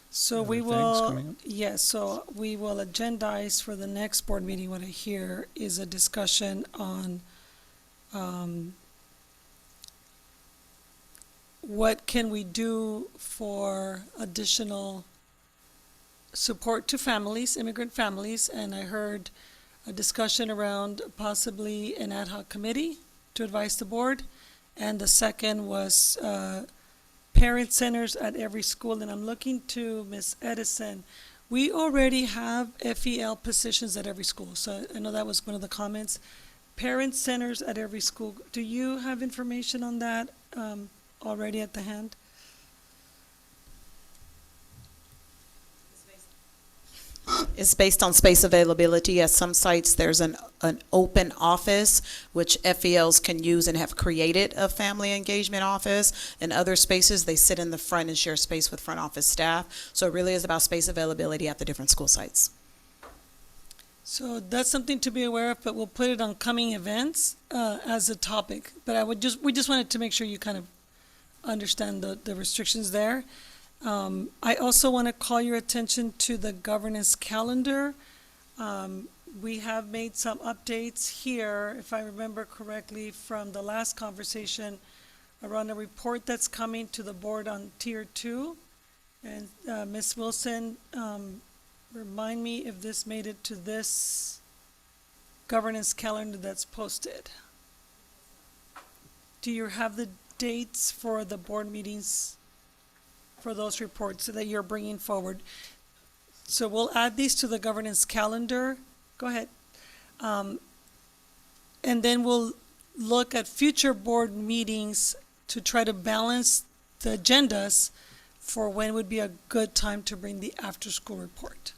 So we will, yes, so we will agendize for the next board meeting. What I hear is a discussion on what can we do for additional support to families, immigrant families, and I heard a discussion around possibly an ad hoc committee to advise the board, and the second was parent centers at every school, and I'm looking to Ms. Edison. We already have FEL positions at every school, so I know that was one of the comments. Parent centers at every school, do you have information on that already at the hand? It's based on space availability. At some sites, there's an open office, which FELs can use and have created a family engagement office. In other spaces, they sit in the front and share space with front office staff. So it really is about space availability at the different school sites. So that's something to be aware of, but we'll put it on coming events as a topic. But we just wanted to make sure you kind of understand the restrictions there. I also want to call your attention to the governance calendar. We have made some updates here, if I remember correctly, from the last conversation around a report that's coming to the board on Tier 2. And Ms. Wilson, remind me if this made it to this governance calendar that's posted. Do you have the dates for the board meetings for those reports that you're bringing forward? So we'll add these to the governance calendar. Go ahead. And then we'll look at future board meetings to try to balance the agendas for when would be a good time to bring the after-school report.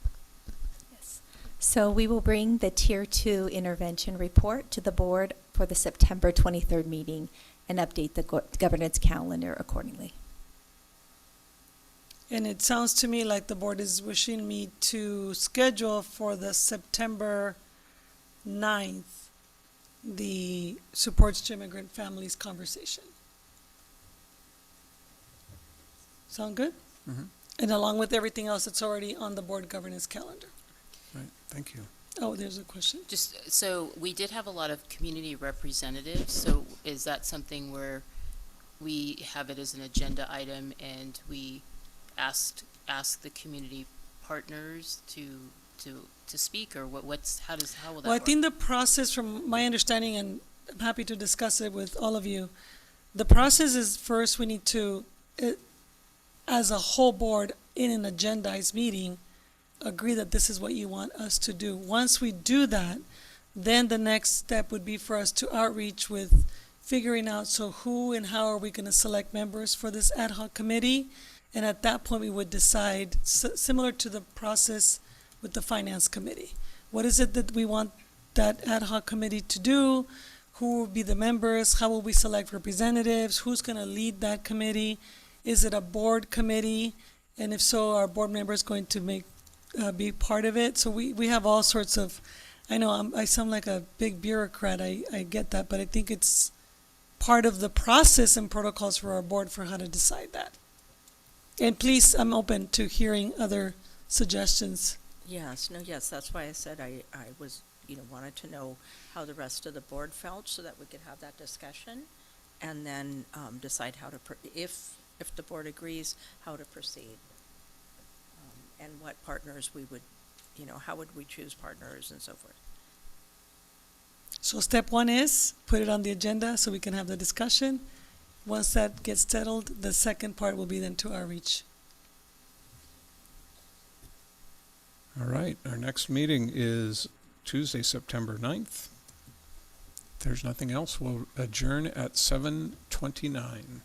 So we will bring the Tier 2 intervention report to the board for the September 23rd meeting and update the governance calendar accordingly. And it sounds to me like the board is wishing me to schedule for the September 9th, the Supports to Immigrant Families conversation. Sound good? Mm-hmm. And along with everything else that's already on the board governance calendar. Right, thank you. Oh, there's a question. Just, so we did have a lot of community representatives, so is that something where we have it as an agenda item and we ask the community partners to speak, or how will that Well, I work? think the process, from my understanding, and I'm happy to discuss it with all of you, the process is first we need to, as a whole board in an agendized meeting, agree that this is what you want us to do. Once we do that, then the next step would be for us to outreach with figuring out, so who and how are we going to select members for this ad hoc committee? And at that point, we would decide, similar to the process with the finance committee. What is it that we want that ad hoc committee to do? Who will be the members? How will we select representatives? Who's going to lead that committee? Is it a board committee? And if so, are board members going to be part of it? So we have all sorts of, I know I sound like a big bureaucrat, I get that, but I think it's part of the process and protocols for our board for how to decide that. And please, I'm open to hearing other suggestions. Yes, that's why I said I was, wanted to know how the rest of the board felt so that we could have that discussion and then decide how to, if the board agrees, how to proceed. And what partners we would, how would we choose partners and so forth. So step one is put it on the agenda so we can have the discussion. Once that gets settled, the second part will be then to outreach. All right, our next meeting is Tuesday, September 9th. If there's nothing else, we'll adjourn at 7:29.